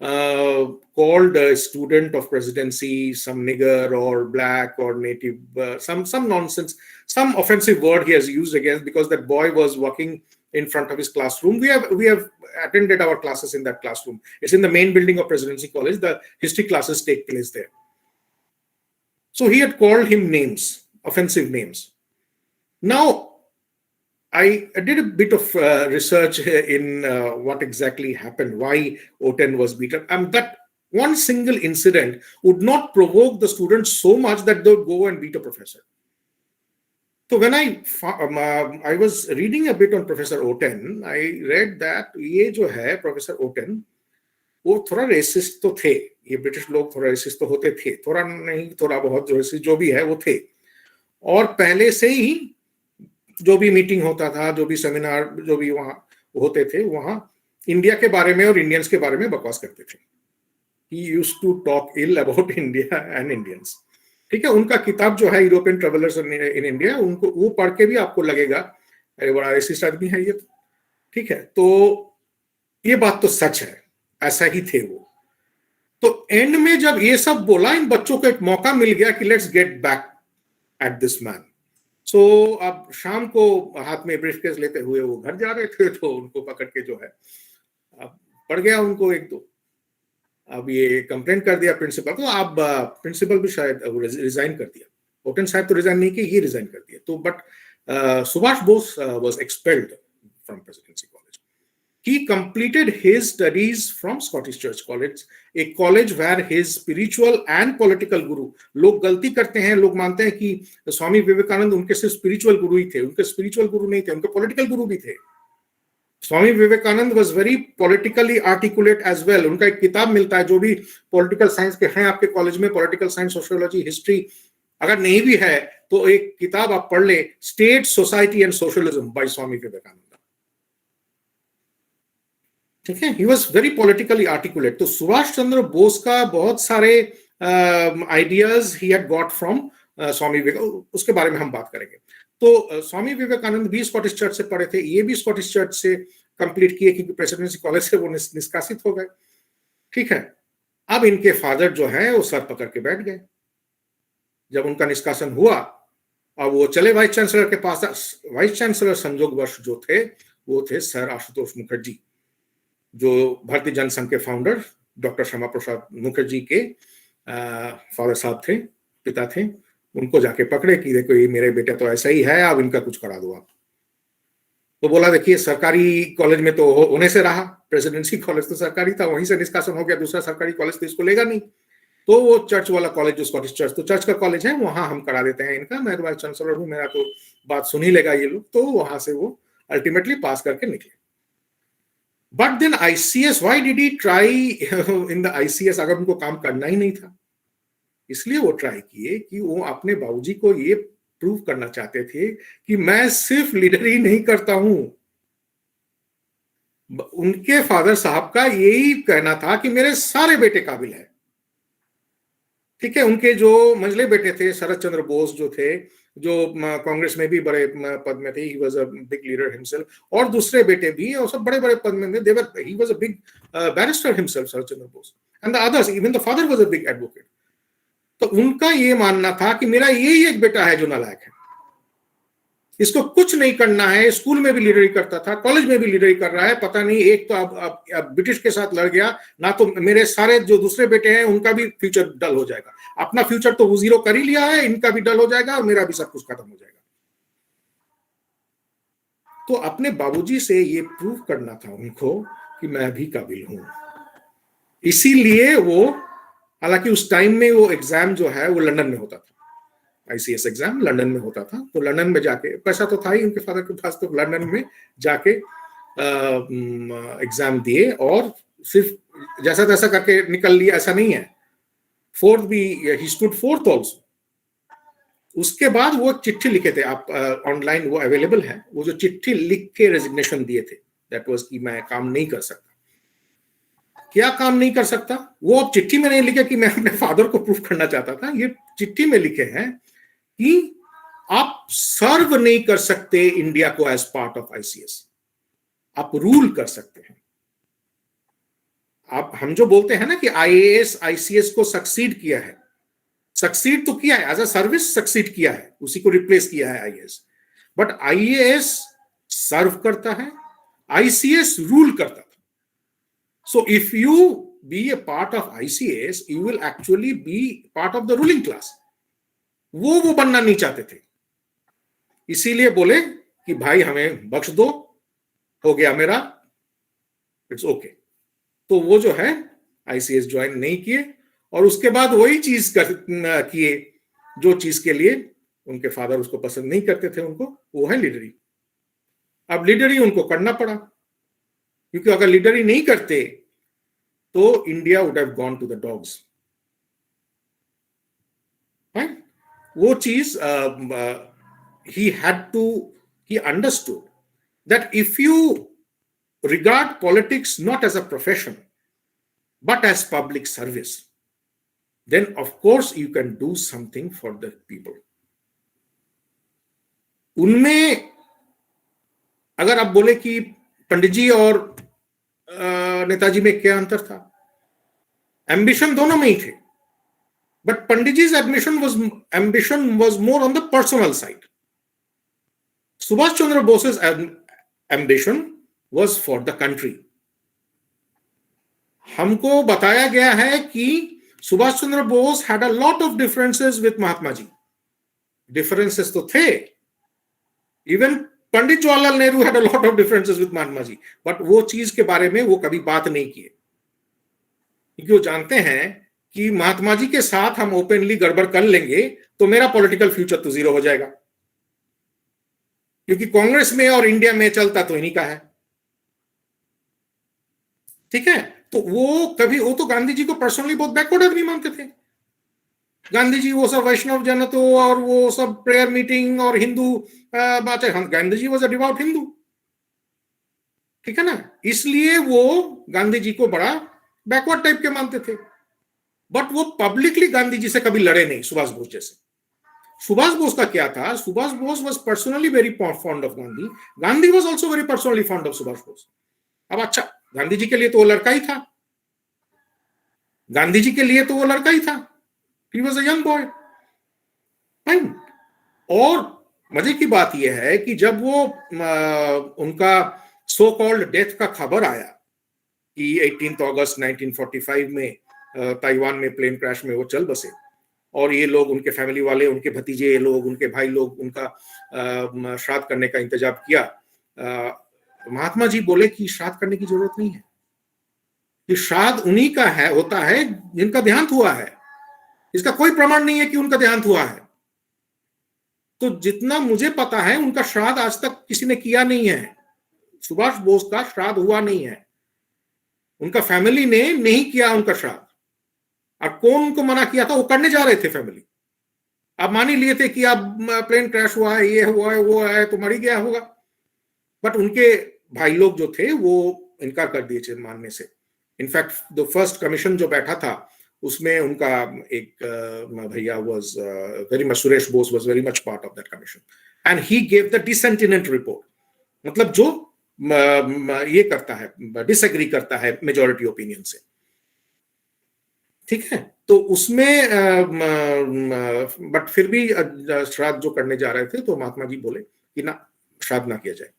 called a student of presidency some nigger or black or native, some nonsense, some offensive word he has used against, because that boy was walking in front of his classroom. We have attended our classes in that classroom. It's in the main building of Presidency College. The history classes take place there. So he had called him names, offensive names. Now, I did a bit of research in what exactly happened, why Oaten was beaten. That one single incident would not provoke the students so much that they would go and beat a professor. So when I was reading a bit on Professor Oaten, I read that ये जो है Professor Oaten, वो थोड़ा resist तो थे. ये British लोग थोड़ा रेसिस्ट तो होते थे, थोड़ा नहीं, थोड़ा बहुत जो रेसिस्ट जो भी है वो थे. और पहले से ही जो भी मीटिंग होता था, जो भी सेमिनार जो भी वहाँ होते थे, वहाँ इंडिया के बारे में और इंडियंस के बारे में बकवास करते थे. He used to talk ill about India and Indians. ठीक है, उनका किताब जो है यूरोपियन ट्रेवलर्स इन इंडिया, उनको वो पढ़ के भी आपको लगेगा अरे बड़ा रेसिस्ट आदमी है ये. ठीक है, तो ये बात तो सच है, ऐसा ही थे वो. तो एंड में जब ये सब बोला, इन बच्चों को एक मौका मिल गया कि let's get back at this man. So अब शाम को हाथ में ब्रीफकेस लेते हुए वो घर जा रहे थे, तो उनको पकड़ के जो है अब पड़ गया उनको एक दो. अब ये कंप्लेंट कर दिया प्रिंसिपल को. अब प्रिंसिपल भी शायद रिजाइन कर दिया. ओटन साहब तो रिजाइन नहीं किया, ये रिजाइन कर दिया. तो but Subhash Bose was expelled from presidency college. He completed his studies from Scottish Church College, a college where his spiritual and political guru. लोग गलती करते हैं, लोग मानते हैं कि स्वामी विवेकानंद उनके सिर्फ स्पिरिचुअल गुरु ही थे. उनके स्पिरिचुअल गुरु नहीं थे, उनके पॉलिटिकल गुरु भी थे. Swami Vivekananda was very politically articulate as well. उनका एक किताब मिलता है, जो भी पॉलिटिकल साइंस के हैं आपके कॉलेज में, पॉलिटिकल साइंस, सोशियोलॉजी, हिस्ट्री, अगर नहीं भी है तो एक किताब आप पढ़ ले, state, society and socialism by Swami Vivekananda. ठीक है, he was very politically articulate. तो सुभाष चंद्र बोस का बहुत सारे ideas he had got from स्वामी विवेक, उसके बारे में हम बात करेंगे। तो स्वामी विवेकानंद भी स्कॉटिश चर्च से पढ़े थे, ये भी स्कॉटिश चर्च से कंप्लीट किए क्योंकि प्रेसिडेंसी कॉलेज से वो निष्कासित हो गए। ठीक है, अब इनके फादर जो है वो सर पकड़ के बैठ गए जब उनका निष्कासन हुआ। अब वो चले वाइस चांसलर के पास। वाइस चांसलर संजोगवश जो थे वो थे सर आशुतोष मुखर्जी, जो भारतीय जनसंघ के फाउंडर डॉक्टर श्यामा प्रसाद मुखर्जी के फादर साहब थे, पिता थे। उनको जाके पकड़े कि देखो ये मेरे बेटे तो ऐसा ही है, अब इनका कुछ करा दो आप। तो बोला देखिए सरकारी कॉलेज में तो होने से रहा, प्रेसिडेंसी कॉलेज तो सरकारी था, वहीं से निष्कासन हो गया, दूसरा सरकारी कॉलेज तो इसको लेगा नहीं। तो वो चर्च वाला कॉलेज जो स्कॉटिश चर्च, तो चर्च का कॉलेज है, वहां हम करा देते हैं इनका, मैं वाइस चांसलर हूँ, मेरा तो बात सुन ही लेगा ये लोग। तो वहां से वो अल्टीमेटली पास करके निकले। But then ICS, why did he try in the ICS? अगर उनको काम करना ही नहीं था, इसलिए वो ट्राई किए कि वो अपने बाबूजी को ये प्रूव करना चाहते थे कि मैं सिर्फ लीडर ही नहीं करता हूं। उनके फादर साहब का यही कहना था कि मेरे सारे बेटे काबिल है। ठीक है, उनके जो मंझले बेटे थे शरद चंद्र बोस जो थे, जो कांग्रेस में भी बड़े पद में थे, ही was a big leader himself, और दूसरे बेटे भी और सब बड़े बड़े पद में थे। ही was a big barrister himself, Sharad Chandra Bose, and the others, even the father was a big advocate. तो उनका ये मानना था कि मेरा यही एक बेटा है जो नालायक है, इसको कुछ नहीं करना है। स्कूल में भी लीडरी करता था, कॉलेज में भी लीडरी कर रहा है, पता नहीं एक तो अब ब्रिटिश के साथ लड़ गया ना, तो मेरे सारे जो दूसरे बेटे हैं उनका भी फ्यूचर डल हो जाएगा। अपना फ्यूचर तो वो जीरो कर ही लिया है, इनका भी डल हो जाएगा और मेरा भी सब कुछ खत्म हो जाएगा। तो अपने बाबूजी से ये प्रूव करना था उनको कि मैं भी काबिल हूं। इसीलिए वो, हालांकि उस टाइम में वो एग्जाम जो है वो लंदन में होता था, ICS एग्जाम लंदन में होता था। तो लंदन में जाके, पैसा तो था ही उनके फादर के पास, तो लंदन में जाके एग्जाम दिए और सिर्फ जैसा तैसा करके निकल लिया, ऐसा नहीं है। फोर्थ भी, ही स्टूड फोर्थ ऑल्सो। उसके बाद वो चिट्ठी लिखे थे, आप ऑनलाइन वो अवेलेबल है, वो जो चिट्ठी लिख के रेजिग्नेशन दिए थे, दैट वाज कि मैं काम नहीं कर सकता। क्या काम नहीं कर सकता? वो अब चिट्ठी में नहीं लिखे कि मैं अपने फादर को प्रूफ करना चाहता था, ये चिट्ठी में लिखे हैं कि आप सर्व नहीं कर सकते इंडिया को एज पार्ट ऑफ ICS, आप रूल कर सकते हैं। आप, हम जो बोलते हैं ना कि IAS ICS को सक्सीड किया है, सक्सीड तो किया है, एज अ सर्विस सक्सीड किया है, उसी को रिप्लेस किया है IAS, बट IAS सर्व करता है, ICS रूल करता था। So if you be a part of ICS, you will actually be part of the ruling class. वो बनना नहीं चाहते थे, इसीलिए बोले कि भाई हमें बख्श दो, हो गया मेरा, इट्स ओके। तो वो जो है ICS ज्वाइन नहीं किए, और उसके बाद वही चीज किए जो चीज के लिए उनके फादर उसको पसंद नहीं करते थे उनको, वो है लीडरी। अब लीडरी उनको करना पड़ा, क्योंकि अगर लीडरी नहीं करते तो India would have gone to the dogs. वो चीज he understood that if you regard politics not as a profession but as public service, then of course you can do something for the people. उनमें अगर आप बोले कि पंडित जी और नेताजी में क्या अंतर था, एम्बिशन दोनों में ही थे, but Pandit ji ambition was more on the personal side. Subhash Chandra Bose's ambition was for the country. हमको बताया गया है कि Subhash Chandra Bose had a lot of differences with Mahatma ji, differences तो थे, even Pandit Jawaharlal Nehru had a lot of differences with Mahatma ji, but वो चीज के बारे में वो कभी बात नहीं किए, क्योंकि वो जानते हैं कि महात्मा जी के साथ हम ओपनली गड़बड़ कर लेंगे तो मेरा पॉलिटिकल फ्यूचर तो जीरो हो जाएगा, क्योंकि कांग्रेस में और इंडिया में चलता तो इन्हीं का है। ठीक है, तो वो तो गांधी जी को पर्सनली बहुत बैकवर्ड आदमी मानते थे। गांधी जी वो सब वैष्णव जन तो, और वो सब प्रेयर मीटिंग और हिंदू बात है, Gandhi ji was a devote Hindu. ठीक है ना, इसलिए वो गांधी जी को बड़ा बैकवर्ड टाइप के मानते थे, बट वो पब्लिकली गांधी जी से कभी लड़े नहीं, सुभाष बोस जैसे। सुभाष बोस का क्या था? Subhash Bose was personally very fond of Gandhi. Gandhi was also very personally fond of Subhash Bose. अब अच्छा, गांधी जी के लिए तो वो लड़का ही था, गांधी जी के लिए तो वो लड़का ही था, he was a young boy. Fine. और मजे की बात यह है कि जब वो उनका सो कॉल्ड डेथ का खबर आया कि 18 अगस्त 1945 में ताइवान में प्लेन क्रैश में वो चल बसे, और ये लोग, उनके फैमिली वाले, उनके भतीजे लोग, उनके भाई लोग उनका श्राद्ध करने का इंतजाम किया, महात्मा जी बोले कि श्राद्ध करने की जरूरत नहीं है, कि श्राद्ध उन्हीं का है, होता है जिनका देहांत हुआ है, इसका कोई प्रमाण नहीं है कि उनका देहांत हुआ है. तो जितना मुझे पता है उनका श्राद्ध आज तक किसी ने किया नहीं है. सुभाष बोस का श्राद्ध हुआ नहीं है, उनका फैमिली ने नहीं किया उनका श्राद्ध. और कौन उनको मना किया था? वो करने जा रहे थे फैमिली. अब मान ही लिए थे कि अब प्लेन क्रैश हुआ है, ये हुआ है, वो है, तो मर ही गया होगा. बट उनके भाई लोग जो थे वो इनकार कर दिए थे मानने से. इनफैक्ट द फर्स्ट कमीशन जो बैठा था उसमें उनका एक भैया was very much, Suresh Bose was very much part of that commission, and he gave the dissentient report. मतलब जो ये करता है, डिसएग्री करता है मेजॉरिटी ओपिनियन से. ठीक है, तो उसमें बट फिर भी श्राद्ध जो करने जा रहे थे तो महात्मा जी बोले कि ना, श्राद्ध ना किया जाए,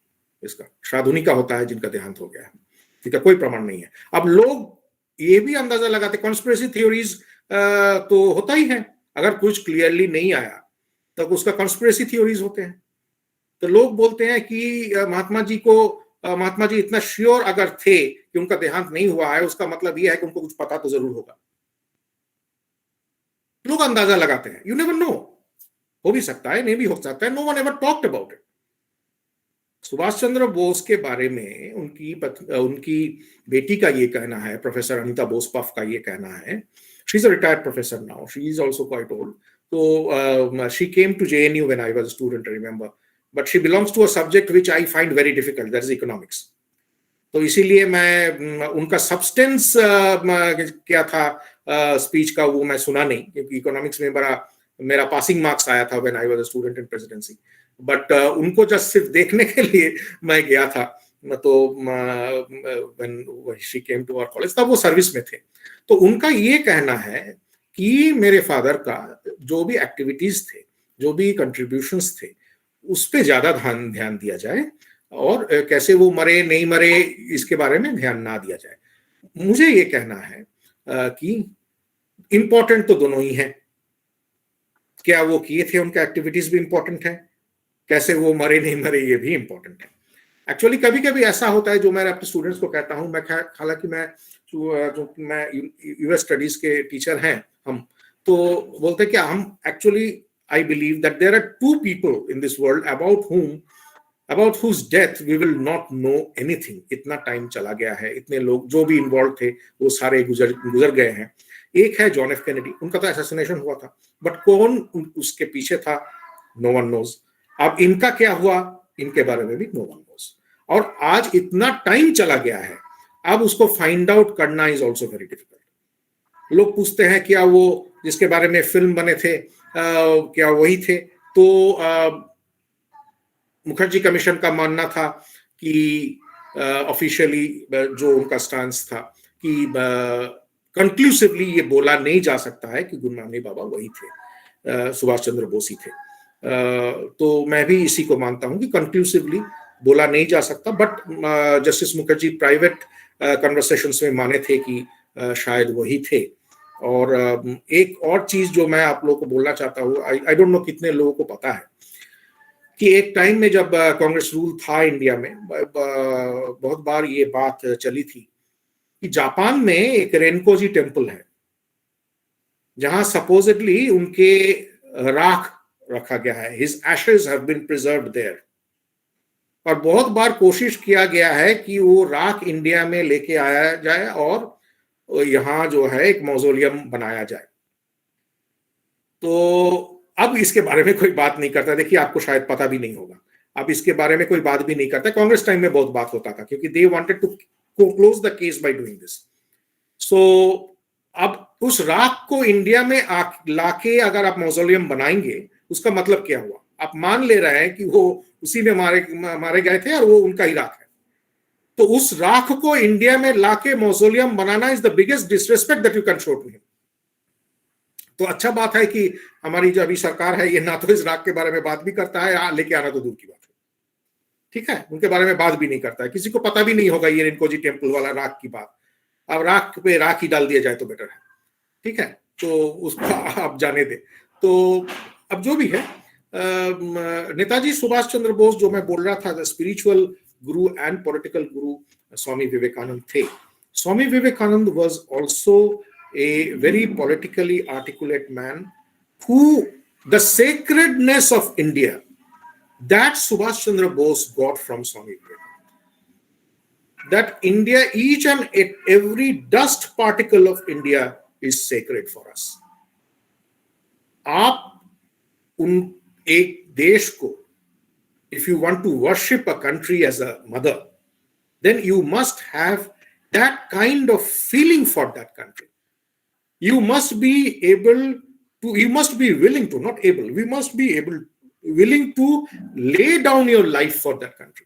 इसका श्राद्ध उन्हीं का होता है जिनका देहांत हो गया है. ठीक है, कोई प्रमाण नहीं है. अब लोग ये भी अंदाजा लगाते, कॉन्स्पिरेसी थ्योरीज तो होता ही है, अगर कुछ क्लियरली नहीं आया तो उसका कॉन्स्पिरेसी थ्योरीज होते हैं. तो लोग बोलते हैं कि महात्मा जी इतना श्योर अगर थे कि उनका देहांत नहीं हुआ है, उसका मतलब यह है कि उनको कुछ पता तो जरूर होगा. लोग अंदाजा लगाते हैं. यू नेवर नो, हो भी सकता है, नहीं भी हो सकता है. No one ever talked about it. Subhash Chandra Bose के बारे में उनकी बेटी का ये कहना है, प्रोफेसर अनिता बोस पफ का ये कहना है. She is a retired professor now, she is also quite old. तो she came to JNU when I was a student, I remember, but she belongs to a subject which I find very difficult, that is economics. तो इसीलिए मैं उनका substance क्या था speech का वो मैं सुना नहीं, क्योंकि इकोनॉमिक्स में मेरा पासिंग मार्क्स आया था when I was a student in Presidency. But उनको जस्ट सिर्फ देखने के लिए मैं गया था. तो when she came to our college, तब वो सर्विस में थे. तो उनका ये कहना है कि मेरे फादर का जो भी एक्टिविटीज थे, जो भी कंट्रीब्यूशंस थे, उस पे ज्यादा ध्यान दिया जाए, और कैसे वो मरे नहीं मरे इसके बारे में ध्यान ना दिया जाए. मुझे ये कहना है कि इंपॉर्टेंट तो दोनों ही हैं. क्या वो किए थे, उनका एक्टिविटीज भी इंपॉर्टेंट है, कैसे वो मरे नहीं मरे ये भी इंपॉर्टेंट है. एक्चुअली कभी कभी ऐसा होता है, जो मैं अपने स्टूडेंट्स को कहता हूं, मैं हालांकि मैं US स्टडीज के टीचर हैं हम, तो बोलते हैं कि हम actually I believe that there are two people in this world about whose death we will not know anything. इतना टाइम चला गया है, इतने लोग जो भी इन्वॉल्व थे वो सारे गुजर गए हैं. एक है जॉन एफ कैनेडी, उनका तो असैसिनेशन हुआ था, बट कौन उसके पीछे था, नो वन नोज. अब इनका क्या हुआ, इनके बारे में भी नो वन नोज. और आज इतना टाइम चला गया है, अब उसको फाइंड आउट करना इज ऑल्सो वेरी डिफिकल्ट. लोग पूछते हैं क्या वो जिसके बारे में फिल्म बने थे क्या वही थे? तो मुखर्जी कमीशन का मानना था कि ऑफिशियली जो उनका स्टांस था कि कंक्लूसिवली ये बोला नहीं जा सकता है कि गुरु नानक बाबा वही थे, सुभाष चंद्र बोस ही थे. तो मैं भी इसी को मानता हूं कि कंक्लूसिवली बोला नहीं जा सकता. But justice Mukherjee private conversations में माने थे कि शायद वही थे. और एक और चीज जो मैं आप लोगों को बोलना चाहता हूँ, आई डोंट नो कितने लोगों को पता है कि एक टाइम में जब कांग्रेस रूल था इंडिया में, बहुत बार ये बात चली थी कि जापान में एक रेनकोजी टेम्पल है जहां सपोजिटली उनके राख रखा गया है. His ashes have been preserved there. और बहुत बार कोशिश किया गया है कि वो राख इंडिया में लेके आया जाए और यहाँ जो है एक मौजोलियम बनाया जाए. तो अब इसके बारे में कोई बात नहीं करता. देखिए, आपको शायद पता भी नहीं होगा, अब इसके बारे में कोई बात भी नहीं करता. कांग्रेस टाइम में बहुत बात होता था, क्योंकि they wanted to close the case by doing this. So अब उस राख को इंडिया में लाके अगर आप मौजोलियम बनाएंगे, उसका मतलब क्या हुआ? आप मान ले रहे हैं कि वो उसी में मारे गए थे और वो उनका ही राख है। तो उस राख को इंडिया में लाके मौसोलियम बनाना is the biggest disrespect that you can show to him. तो अच्छा बात है कि हमारी जो अभी सरकार है ये ना तो इस राख के बारे में बात भी करता है, लेके आना तो दूर की बात है, ठीक है, उनके बारे में बात भी नहीं करता है, किसी को पता भी नहीं होगा ये रिनकोजी टेम्पल वाला राख की बात। अब राख पे राख ही डाल दिया जाए तो बेटर है, ठीक है, तो उसको आप जाने दे। तो अब जो भी है, नेताजी सुभाष चंद्र बोस, जो मैं बोल रहा था, the spiritual Guru and political गुरु स्वामी विवेकानंद थे। Swami Vivekananda was also a very politically articulate man who the sacredness of India that Subhash Chandra Bose got from Swami Vivekananda. That India, each and every dust particle of India is sacred for us. आप उन एक देश को, if you want to worship a country as a mother, then you must have that kind of feeling for that country. You must be able to, you must be willing to, not able, we must be willing to lay down your life for that country.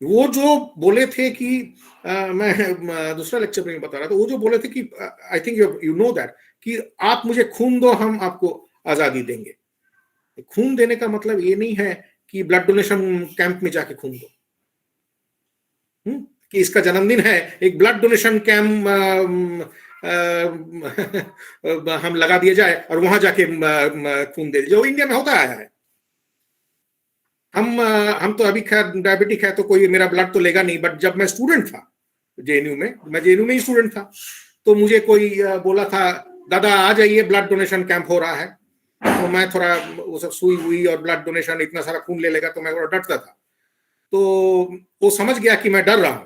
वो जो बोले थे कि मैं दूसरा lecture में बता रहा था, वो जो बोले थे कि आई थिंक यू नो दैट, कि आप मुझे खून दो, हम आपको आजादी देंगे। खून देने का मतलब ये नहीं है कि ब्लड डोनेशन कैंप में जाके खून दो, कि इसका जन्मदिन है, एक ब्लड डोनेशन कैंप हम लगा दिया जाए और वहां जाके खून दे, जो इंडिया में होता आया है। हम तो अभी खैर डायबिटिक है तो कोई मेरा ब्लड तो लेगा नहीं, बट जब मैं स्टूडेंट था जेएनयू में, मैं जेएनयू में ही स्टूडेंट था, तो मुझे कोई बोला था, दादा आ जाइए ब्लड डोनेशन कैंप हो रहा है। तो मैं थोड़ा वो सब सुई हुई और ब्लड डोनेशन, इतना सारा खून ले लेगा, तो मैं थोड़ा डरता था। तो वो समझ गया कि मैं डर रहा हूं,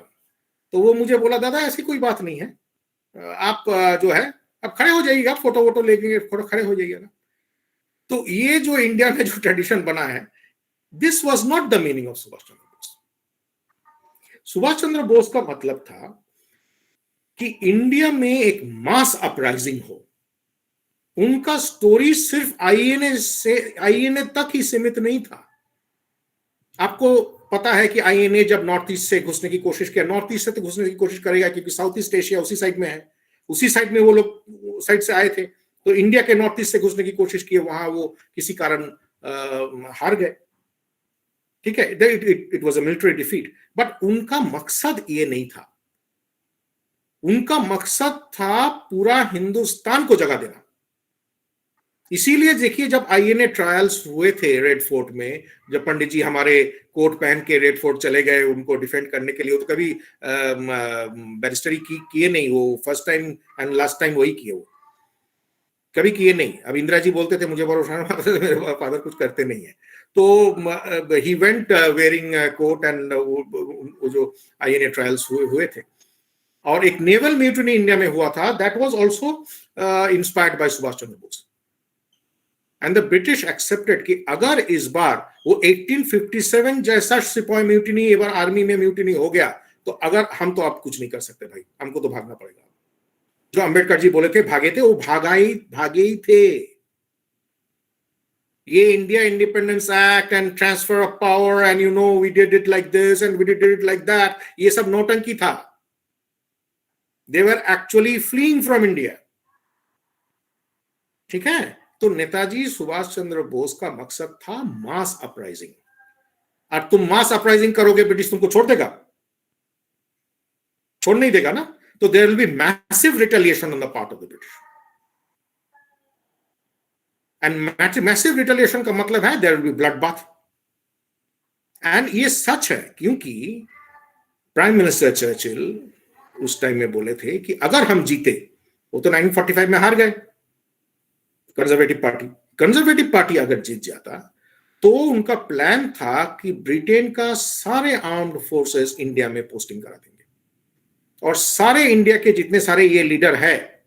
तो वो मुझे बोला, दादा ऐसी कोई बात नहीं है, आप जो है अब खड़े हो जाइएगा, फोटो वोटो लेके खड़े हो जाइएगा। तो ये जो इंडिया में जो ट्रेडिशन बना है, this was not the meaning of Subhash Chandra Bose. Subhash Chandra Bose का मतलब था कि इंडिया में एक मास अपराइजिंग हो। उनका स्टोरी सिर्फ आईएनए तक ही सीमित नहीं था। आपको पता है कि आईएनए जब नॉर्थ ईस्ट से घुसने की कोशिश किया, नॉर्थ ईस्ट से तो घुसने की कोशिश करेगा क्योंकि साउथ ईस्ट एशिया उसी साइड में है, उसी साइड में वो लोग साइड से आए थे, तो इंडिया के नॉर्थ ईस्ट से घुसने की कोशिश की, वहां वो किसी कारण हार गए, ठीक है, it was a military defeat. But उनका मकसद ये नहीं था, उनका मकसद था पूरा हिंदुस्तान को जगा देना। इसीलिए देखिए, जब आईएनए ट्रायल्स हुए थे रेड फोर्ट में, जब पंडित जी हमारे कोट पहन के रेड फोर्ट चले गए उनको डिफेंड करने के लिए, वो तो कभी बैरिस्टरी किए नहीं, वो first time and last time वही किए, वो कभी किए नहीं। अब इंदिरा जी बोलते थे मुझे भरोसा, मेरे फादर कुछ करते नहीं है, तो he went wearing coat and वो जो आईएनए ट्रायल्स हुए थे। और एक नेवल म्यूटिनी इंडिया में हुआ था, that was also inspired by Subhash Chandra Bose. And the British accepted कि अगर इस बार वो 1857 जैसा सिपाही म्यूटिनी, एक बार आर्मी में म्यूटिनी हो गया, तो अगर हम तो आप कुछ नहीं कर सकते भाई, हमको तो भागना पड़ेगा। जो अंबेडकर जी बोले थे भागे थे, वो भागे ही थे। ये India independence act and transfer of power and you know we did it like this and we did it like that, ये सब नौटंकी था। They were actually fleeing from India, ठीक है। तो नेताजी सुभाष चंद्र बोस का मकसद था मास अपराइजिंग। और तुम मास अपराइजिंग करोगे, ब्रिटिश तुमको छोड़ देगा? छोड़ नहीं देगा ना। तो there will be massive retaliation on the part of the British. And massive retaliation का मतलब है there will be blood bath. And ये सच है, क्योंकि प्राइम मिनिस्टर चर्चिल उस टाइम में बोले थे कि अगर हम जीते, वो तो 1945 में हार गए कंजर्वेटिव पार्टी अगर जीत जाता, तो उनका प्लान था कि ब्रिटेन का सारे आर्म्ड फोर्सेस इंडिया में पोस्टिंग करा देंगे और सारे इंडिया के जितने सारे ये लीडर है,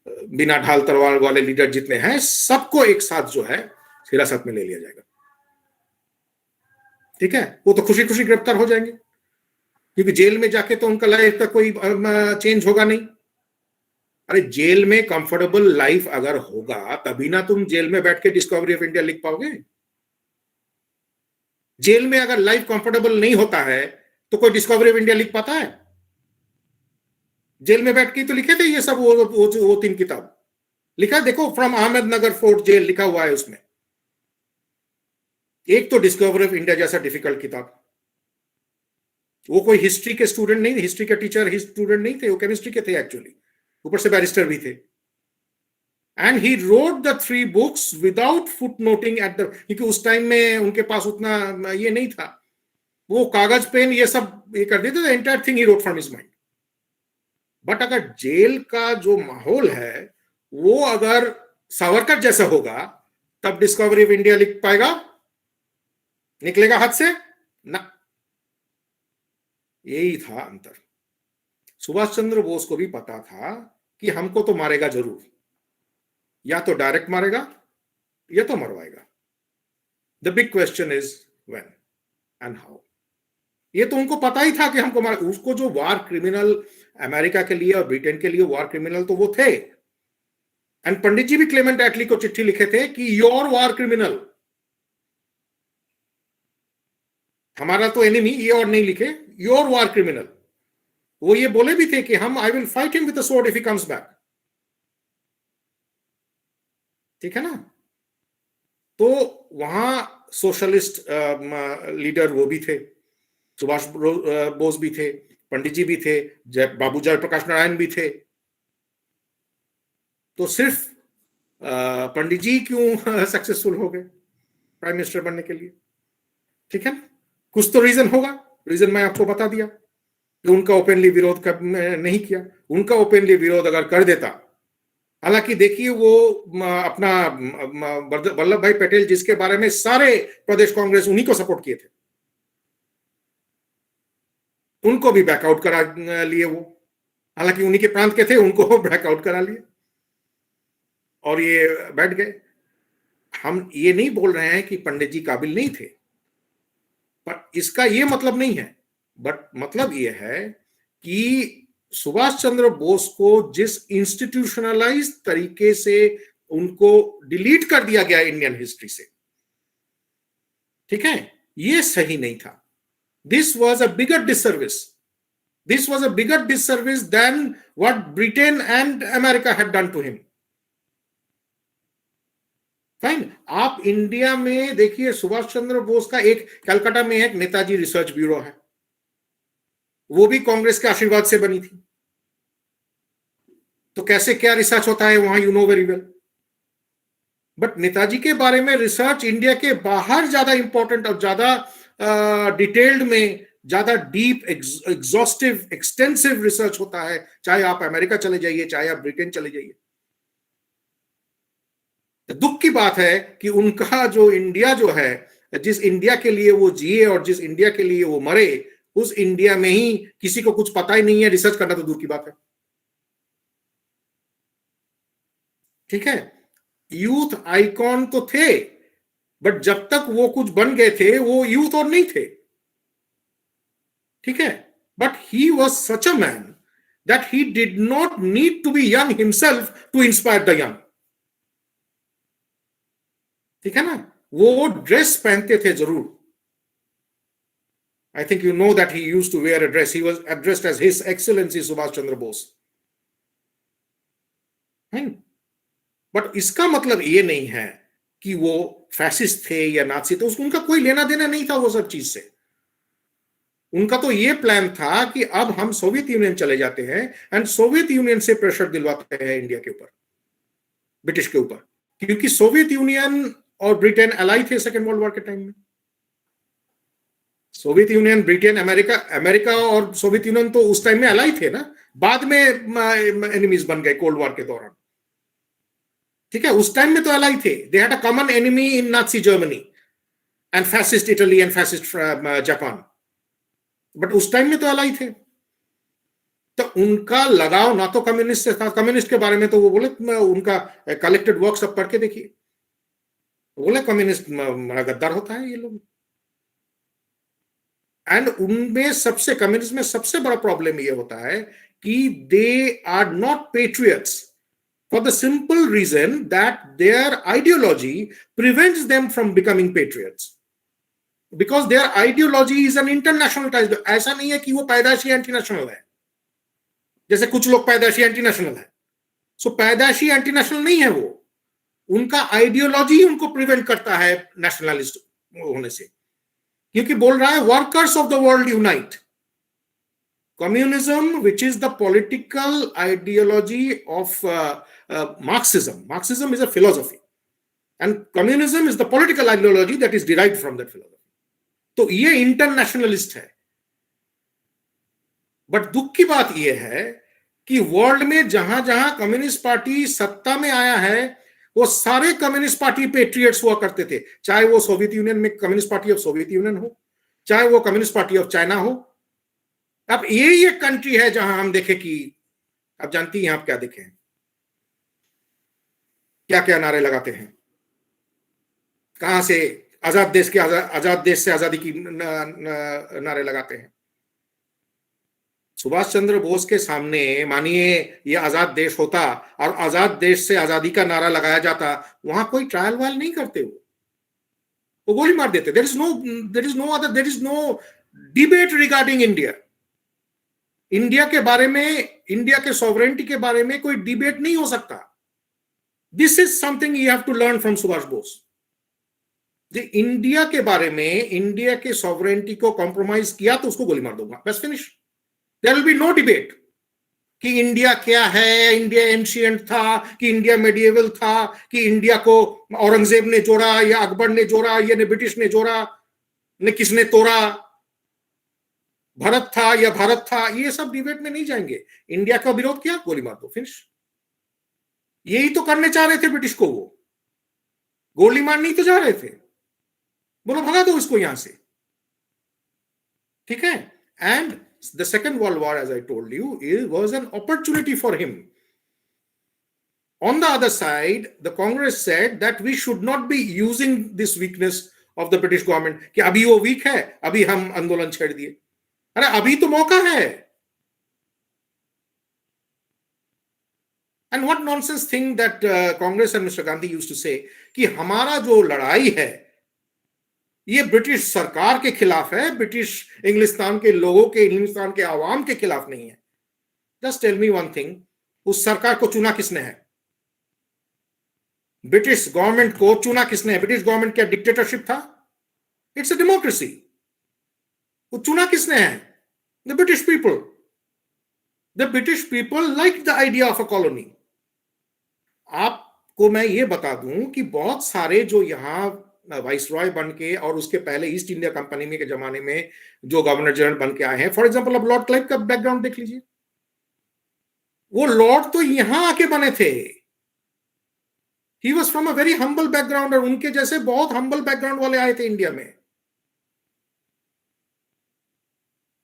बिना ढाल तलवार वाले लीडर जितने हैं, सबको एक साथ जो है हिरासत में ले लिया जाएगा, ठीक है। वो तो खुशी खुशी गिरफ्तार हो जाएंगे, क्योंकि जेल में जाके तो उनका लाइफ का कोई चेंज होगा नहीं। अरे जेल में कंफर्टेबल लाइफ अगर होगा तभी ना तुम जेल में बैठ के डिस्कवरी ऑफ इंडिया लिख पाओगे। जेल में अगर लाइफ कंफर्टेबल नहीं होता है तो कोई डिस्कवरी ऑफ इंडिया लिख पाता है? जेल में बैठ के तो लिखे थे ये सब, वो 3 किताब लिखा, देखो फ्रॉम अहमदनगर फोर्ट जेल लिखा हुआ है उसमें। एक तो डिस्कवरी ऑफ इंडिया जैसा डिफिकल्ट किताब, वो कोई हिस्ट्री के स्टूडेंट नहीं, हिस्ट्री के टीचर स्टूडेंट नहीं थे, वो केमिस्ट्री के थे एक्चुअली, ऊपर से बैरिस्टर भी थे। And he wrote the 3 books without foot noting at the, क्योंकि उस टाइम में उनके पास उतना ये नहीं था, वो कागज पेन ये सब ये कर देते थे, entire thing he wrote from his mind. But अगर जेल का जो माहौल है वो अगर सावरकर जैसा होगा तब डिस्कवरी ऑफ इंडिया लिख पाएगा? निकलेगा हाथ से ना। यही था अंतर। सुभाष चंद्र बोस को भी पता था कि हमको तो मारेगा जरूर, या तो डायरेक्ट मारेगा या तो मरवाएगा। The big question is when and how. ये तो उनको पता ही था कि हमको मार, उसको जो वार क्रिमिनल अमेरिका के लिए और ब्रिटेन के लिए वार क्रिमिनल तो वो थे। एंड पंडित जी भी क्लेमेंट एटली को चिट्ठी लिखे थे कि योर वार क्रिमिनल, हमारा तो एनिमी, ये और नहीं लिखे, योर वार क्रिमिनल। वो ये बोले भी थे कि हम, I will fight him with a sword if he comes back. ठीक है ना? तो वहां सोशलिस्ट लीडर वो भी थे, सुभाष बोस भी थे, पंडित जी भी थे, बाबू जयप्रकाश नारायण भी थे। तो सिर्फ पंडित जी क्यों सक्सेसफुल हो गए प्राइम मिनिस्टर बनने के लिए? ठीक है, कुछ तो रीजन होगा। रीजन मैं आपको बता दिया कि उनका ओपनली विरोध नहीं किया। उनका ओपनली विरोध अगर कर देता, हालांकि देखिए वो अपना वल्लभ भाई पटेल जिसके बारे में सारे प्रदेश कांग्रेस उन्हीं को सपोर्ट किए थे, उनको भी बैकआउट करा लिए वो, हालांकि उन्हीं के प्रांत के थे, उनको बैकआउट करा लिए और ये बैठ गए। हम ये नहीं बोल रहे हैं कि पंडित जी काबिल नहीं थे, पर इसका ये मतलब नहीं है। बट मतलब ये है कि सुभाष चंद्र बोस को जिस इंस्टीट्यूशनलाइज तरीके से उनको डिलीट कर दिया गया इंडियन हिस्ट्री से, ठीक है, ये सही नहीं था। This was a bigger disservice. This was a bigger disservice than what Britain and America had done to him. Fine. आप इंडिया में देखिए, सुभाष चंद्र बोस का एक कलकत्ता में एक नेताजी रिसर्च ब्यूरो है, वो भी कांग्रेस के आशीर्वाद से बनी थी। तो कैसे क्या रिसर्च होता है वहां, you know very well. But Netaji के बारे में रिसर्च इंडिया के बाहर ज्यादा इंपॉर्टेंट और ज्यादा डिटेल्ड में, ज्यादा डीप एग्जॉस्टिव एक्सटेंसिव रिसर्च होता है, चाहे आप अमेरिका चले जाइए, चाहे आप ब्रिटेन चले जाइए। दुख की बात है कि उनका जो इंडिया जो है, जिस इंडिया के लिए वो जिए और जिस इंडिया के लिए वो मरे, उस इंडिया में ही किसी को कुछ पता ही नहीं है। रिसर्च करना तो दूर की बात है। ठीक है, यूथ आइकॉन तो थे, बट जब तक वो कुछ बन गए थे वो यूथ और नहीं थे। ठीक है, but he was such a man that he did not need to be young himself to inspire the young. ठीक है ना? वो ड्रेस पहनते थे जरूर। I think you know that he used to wear a dress. He was addressed as his excellency Subhash Chandra Bose. But इसका मतलब ये नहीं है कि वो फैसिस्ट थे या नाजी थे। उसको उनका कोई लेना देना नहीं था वो सब चीज से। उनका तो ये प्लान था कि अब हम सोवियत यूनियन चले जाते हैं एंड सोवियत यूनियन से प्रेशर दिलवाते हैं इंडिया के ऊपर, ब्रिटिश के ऊपर, क्योंकि सोवियत यूनियन और ब्रिटेन अलाई थे सेकेंड वर्ल्ड वॉर के टाइम में। सोवियत यूनियन, ब्रिटेन, अमेरिका और सोवियत यूनियन तो उस टाइम में अलाई थे ना, बाद में एनिमीज बन गए कोल्ड वॉर के दौरान। ठीक है, उस टाइम में तो अलाई थे। They had a common enemy in Nazi Germany and fascist Italy and fascist Japan, but उस टाइम में तो अलाई थे। तो उनका लगाव ना तो कम्युनिस्ट से था। कम्युनिस्ट के बारे में तो वो बोले, उनका कलेक्टेड वर्क सब पढ़ के देखिए, बोले कम्युनिस्ट गद्दार होता है ये लोग। एंड उनमें सबसे, कम्युनिस्ट में सबसे बड़ा प्रॉब्लम ये होता है कि they are not patriots for the simple reason that their ideology prevents them from becoming patriots. Because their ideology is an international type. ऐसा नहीं है कि वो पैदाशी एंटी नेशनल है, जैसे कुछ लोग पैदाशी एंटी नेशनल है. सो पैदाशी एंटी नेशनल नहीं है वो, उनका आइडियोलॉजी उनको प्रिवेंट करता है नेशनलिस्ट होने से, क्योंकि बोल रहा है workers of the world unite. Communism, which is the political ideology of Marxism. Marxism is a philosophy, and communism is the political ideology that is derived from that philosophy. तो ये इंटरनेशनलिस्ट है. But दुख की बात यह है कि world में जहां जहां कम्युनिस्ट पार्टी सत्ता में आया है, वो सारे कम्युनिस्ट पार्टी पेट्रियट्स हुआ करते थे. चाहे वो सोवियत यूनियन में communist party of Soviet union हो, चाहे वो कम्युनिस्ट पार्टी ऑफ चाइना हो. अब यही एक कंट्री है जहां हम देखें कि आप जानती हैं, आप क्या देखें, क्या क्या नारे लगाते हैं, कहां से आजाद देश के आजाद देश से आजादी की नारे लगाते हैं. सुभाष चंद्र बोस के सामने मानिए ये आजाद देश होता और आजाद देश से आजादी का नारा लगाया जाता, वहां कोई ट्रायल वायल नहीं करते, वो गोली मार देते. There is no debate regarding India. India के बारे में, इंडिया के सॉवरेनिटी के बारे में कोई डिबेट नहीं हो सकता. This is something you have to learn from Subhash Bose. India के बारे में, इंडिया के सॉवरेनिटी को कॉम्प्रोमाइज किया तो उसको गोली मार दूंगा, बस finish. There will be no debate कि इंडिया क्या है, इंडिया एंशिएंट था कि इंडिया मेडिएवल था, कि इंडिया को औरंगजेब ने जोड़ा या अकबर ने जोड़ा या ब्रिटिश ने जोड़ा, ने किसने तोड़ा, भारत था या भारत था. ये सब डिबेट में नहीं जाएंगे. इंडिया का विरोध किया, गोली मार दो, फिनिश. यही तो करने चाह रहे थे ब्रिटिश को, वो गोली मारनी तो जा रहे थे. बोलो भगा दो इसको यहां से, ठीक है. And the second world war, as I told you, it was an opportunity for him. On the other side, the Congress said that we should not be using this weakness of the British government, कि अभी वो week है, अभी हम आंदोलन छेड़ दिए. अरे अभी तो मौका है. And what nonsense thing that Congress and Mister Gandhi used to say कि हमारा जो लड़ाई है ये ब्रिटिश सरकार के खिलाफ है, ब्रिटिश इंग्लिस्तान के लोगों के, इंग्लिस्तान के आवाम के खिलाफ नहीं है. Just tell me one thing, उस सरकार को चुना किसने है? ब्रिटिश गवर्नमेंट को चुना किसने है? ब्रिटिश गवर्नमेंट क्या डिक्टेटरशिप था? It's a democracy. वो चुना किसने है? The British people. The British people like the idea of a colony. आपको मैं ये बता दूं कि बहुत सारे जो यहां वाइसरॉय बन के और उसके पहले ईस्ट इंडिया कंपनी में के जमाने में जो गवर्नर जनरल बन के आए हैं, फॉर एग्जांपल अब लॉर्ड क्लाइव का बैकग्राउंड देख लीजिए. वो लॉर्ड तो यहां आके बने थे. He was from a very humble background, और उनके जैसे बहुत हम्बल बैकग्राउंड वाले आए थे इंडिया में.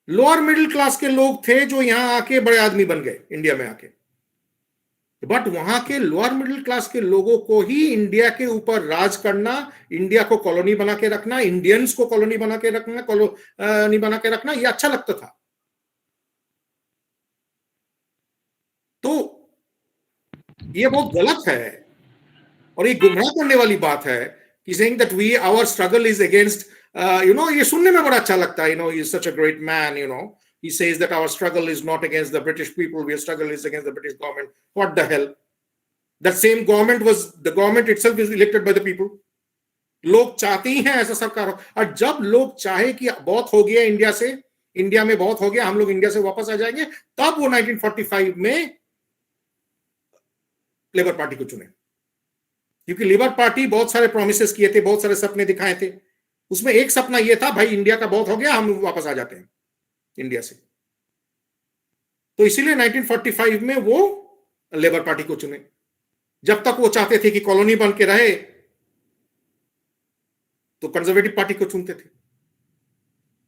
लोअर मिडिल क्लास के लोग थे जो यहां आके बड़े आदमी बन गए इंडिया में आके. बट वहां के लोअर मिडिल क्लास के लोगों को ही इंडिया के ऊपर राज करना, इंडिया को कॉलोनी बना के रखना, इंडियंस को कॉलोनी बना के रखना, कॉलोनी बना के रखना, ये अच्छा लगता था. तो ये बहुत गलत है और ये गुमराह करने वाली बात है कि saying that we our struggle is against ये सुनने में बड़ा अच्छा लगता है. He is such a great man. He says that our struggle is not against the British people, our struggle is against the British government. What the hell? That same government the government itself is elected by the people. लोग चाहते ही हैं ऐसा सरकार हो, और जब लोग चाहे कि बहुत हो गया इंडिया से, इंडिया में बहुत हो गया, हम लोग इंडिया से वापस आ जाएंगे, तब वो 1945 में लेबर पार्टी को चुने. क्योंकि लेबर पार्टी बहुत सारे प्रोमिसेस किए थे, बहुत सारे सपने दिखाए थे. उसमें एक सपना यह था, भाई इंडिया का बहुत हो गया, हम वापस आ जाते हैं इंडिया से. तो इसीलिए 1945 में वो लेबर पार्टी को चुने. जब तक वो चाहते थे कि कॉलोनी बन के रहे, तो कंजर्वेटिव पार्टी को चुनते थे.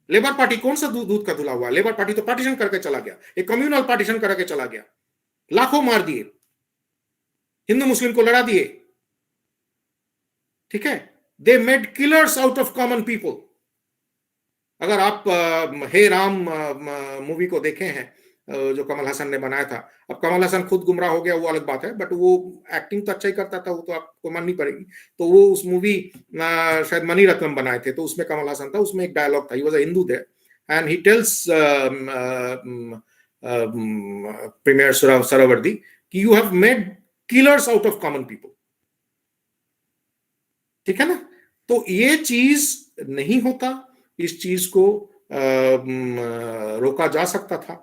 लेबर पार्टी कौन सा दूध का धुला हुआ? लेबर पार्टी तो पार्टीशन करके चला गया, एक कम्युनल पार्टीशन करके चला गया, लाखों मार दिए, हिंदू मुस्लिम को लड़ा दिए, ठीक है. They made killers out of common people. अगर आप हे राम मूवी को देखे हैं, जो कमल हसन ने बनाया था। अब कमल हसन खुद गुमराह हो गया वो अलग बात है, बट वो एक्टिंग तो अच्छा ही करता था, वो तो आपको माननी पड़ेगी। तो वो उस मूवी शायद मनी रत्नम बनाए थे, तो उसमें कमल हसन था, उसमें एक डायलॉग था, he was a Hindu there and he tells Premier Saravardi कि you have made killers out of common people। ठीक है ना? तो ये चीज नहीं होता, इस चीज को रोका जा सकता था,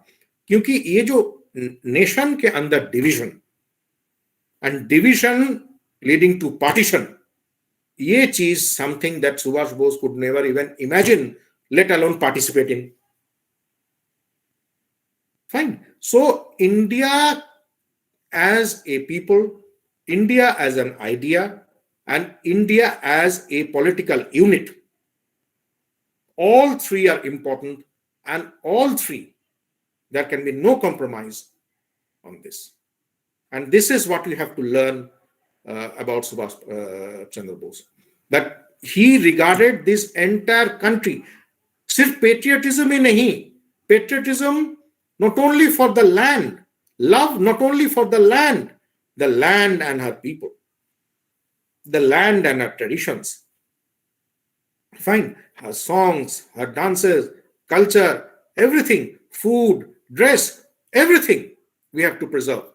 क्योंकि ये जो नेशन के अंदर division and division leading to partition, ये चीज something that Subhash Bose could never even imagine, let alone participate in. Fine. So India as a people, India as an idea, and India as a political unit, all three are important, and all three, there can be no compromise on this. And this is what we have to learn about Subhash Chandra Bose, that he regarded this entire country, सिर्फ patriotism ही नहीं, patriotism not only for the land, love not only for the land and her people, the land and her traditions. Fine, her songs, her dances, culture, everything, food, dress, everything we have to preserve.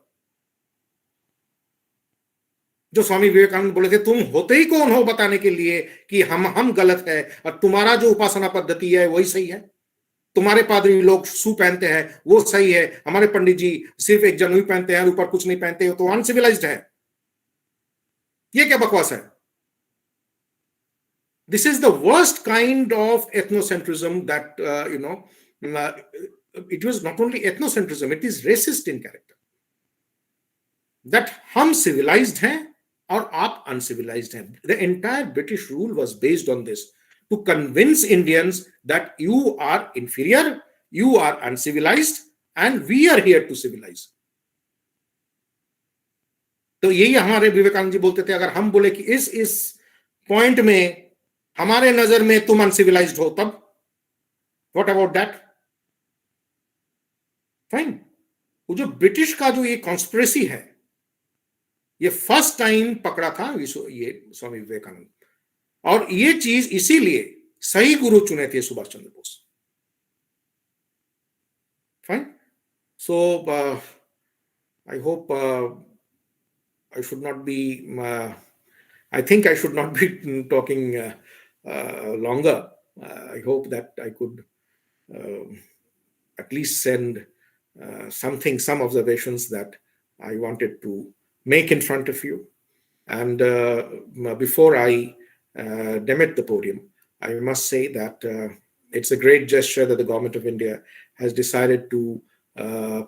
जो स्वामी विवेकानंद बोले थे, तुम होते ही कौन हो बताने के लिए कि हम गलत है और तुम्हारा जो उपासना पद्धति है वही सही है, तुम्हारे पादरी लोग शू पहनते हैं वो सही है, हमारे पंडित जी सिर्फ एक जमुई पहनते हैं और ऊपर कुछ नहीं पहनते हो तो अनसिविलाइज्ड है। ये क्या बकवास है? This is the worst kind of ethnocentrism that it was not only ethnocentrism, it is racist in character, that हम civilized हैं और आप uncivilized हैं. The entire British rule was based on this, to convince Indians that you are inferior, you are uncivilized, and we are here to civilize. तो यही हमारे विवेकानंद जी बोलते थे, अगर हम बोले कि इस पॉइंट में हमारे नजर में तुम अनसिविलाइज्ड हो, तब व्हाट अबाउट दैट? फाइन। वो जो ब्रिटिश का जो ये कॉन्स्पिरेसी है, ये फर्स्ट टाइम पकड़ा था ये स्वामी विवेकानंद, और ये चीज इसीलिए सही गुरु चुने थे Subhash Chandra Bose. Fine. So I hope I should not be, I think I should not be talking longer. I hope that I could at least send some observations that I wanted to make in front of you. And before I demit the podium, I must say that it's a great gesture that the government of India has decided to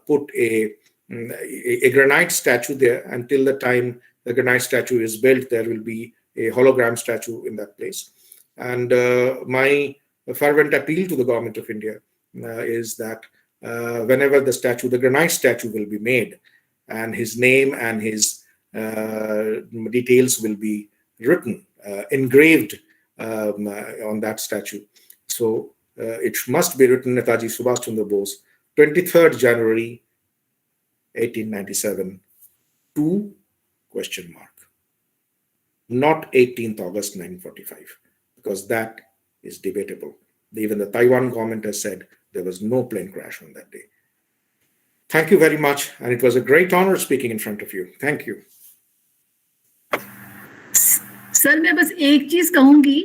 put a granite statue there. Until the time the granite statue is built, there will be a hologram statue in that place. And my fervent appeal to the government of India is that whenever the granite statue will be made, and his name and his details will be written, engraved on that statue. So it must be written Netaji Subhash Chandra Bose, 23rd January 1897 to ? Not 18th August 1945, because that is debatable. Even the Taiwan government has said there was no plane crash on that day. Thank you very much, and it was a great honor speaking in front of you. Thank you. Sir मैं बस एक चीज कहूंगी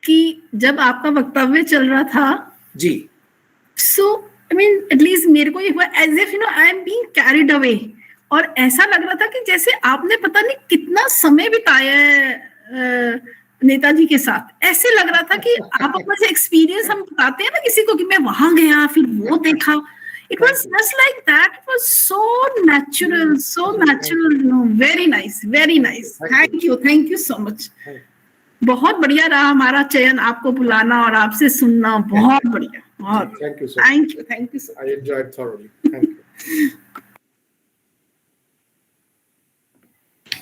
कि जब आपका वक्तव्य चल रहा था जी, सो I mean, at least मेरे को एक बार as if I am being carried away, और ऐसा लग रहा था कि जैसे आपने पता नहीं कितना समय बिताया है नेताजी के साथ। ऐसे लग रहा था कि आप अपना जो एक्सपीरियंस हम बताते हैं ना किसी को कि मैं वहां गया फिर वो देखा, it was just like that. It was so natural, very nice, very nice. Thank you so much. बहुत बढ़िया रहा हमारा चयन, आपको बुलाना और आपसे सुनना, बहुत बढ़िया। Thank you, sir. Thank you, sir. I enjoyed thoroughly. Thank you.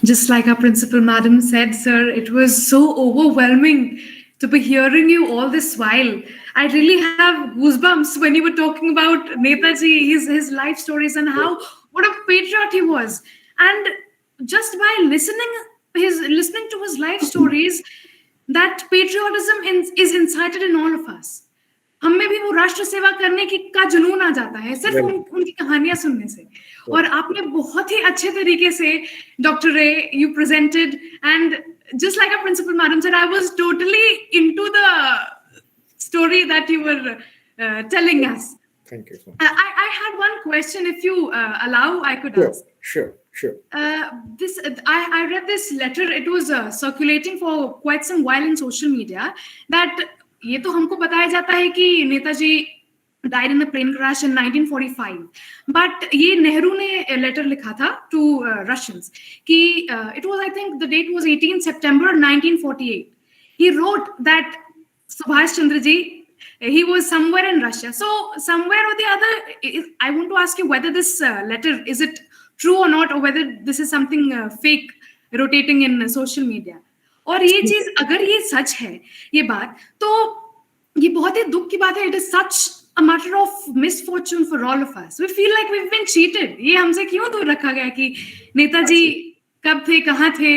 Just like our principal madam said, sir, it was so overwhelming to be hearing you all this while. I really have goosebumps when you were talking about Netaji, his life stories, and how what a patriot he was. And just by listening to his life stories, that patriotism is incited in all of us. हम में भी वो राष्ट्र सेवा करने की का जुनून आ जाता है सिर्फ उनकी कहानियां सुनने से. और आपने बहुत ही अच्छे तरीके से डॉक्टर रे you presented, and just like our principal madam said, I was totally into the story that you were telling us. Thank you. I had one question, if you allow, I could ask. Sure. I read this letter. It was circulating for quite some while in social media. That ये तो हमको बताया जाता है कि Netaji died in a plane crash in 1945. But ये नेहरू ने letter लिखा था to Russians कि it was, I think the date was 18 September 1948. He wrote that Subhash Chandra ji, he was somewhere in Russia. So somewhere or the other, I want to ask you whether this letter, is it true or not, or whether this is something fake rotating in social media. और ये चीज अगर ये सच है ये बात, तो ये बहुत ही दुख की बात है. It is such a matter of misfortune for all of us. We feel like we've been cheated. ये हमसे क्यों दूर रखा गया कि नेताजी कब थे, कहाँ थे.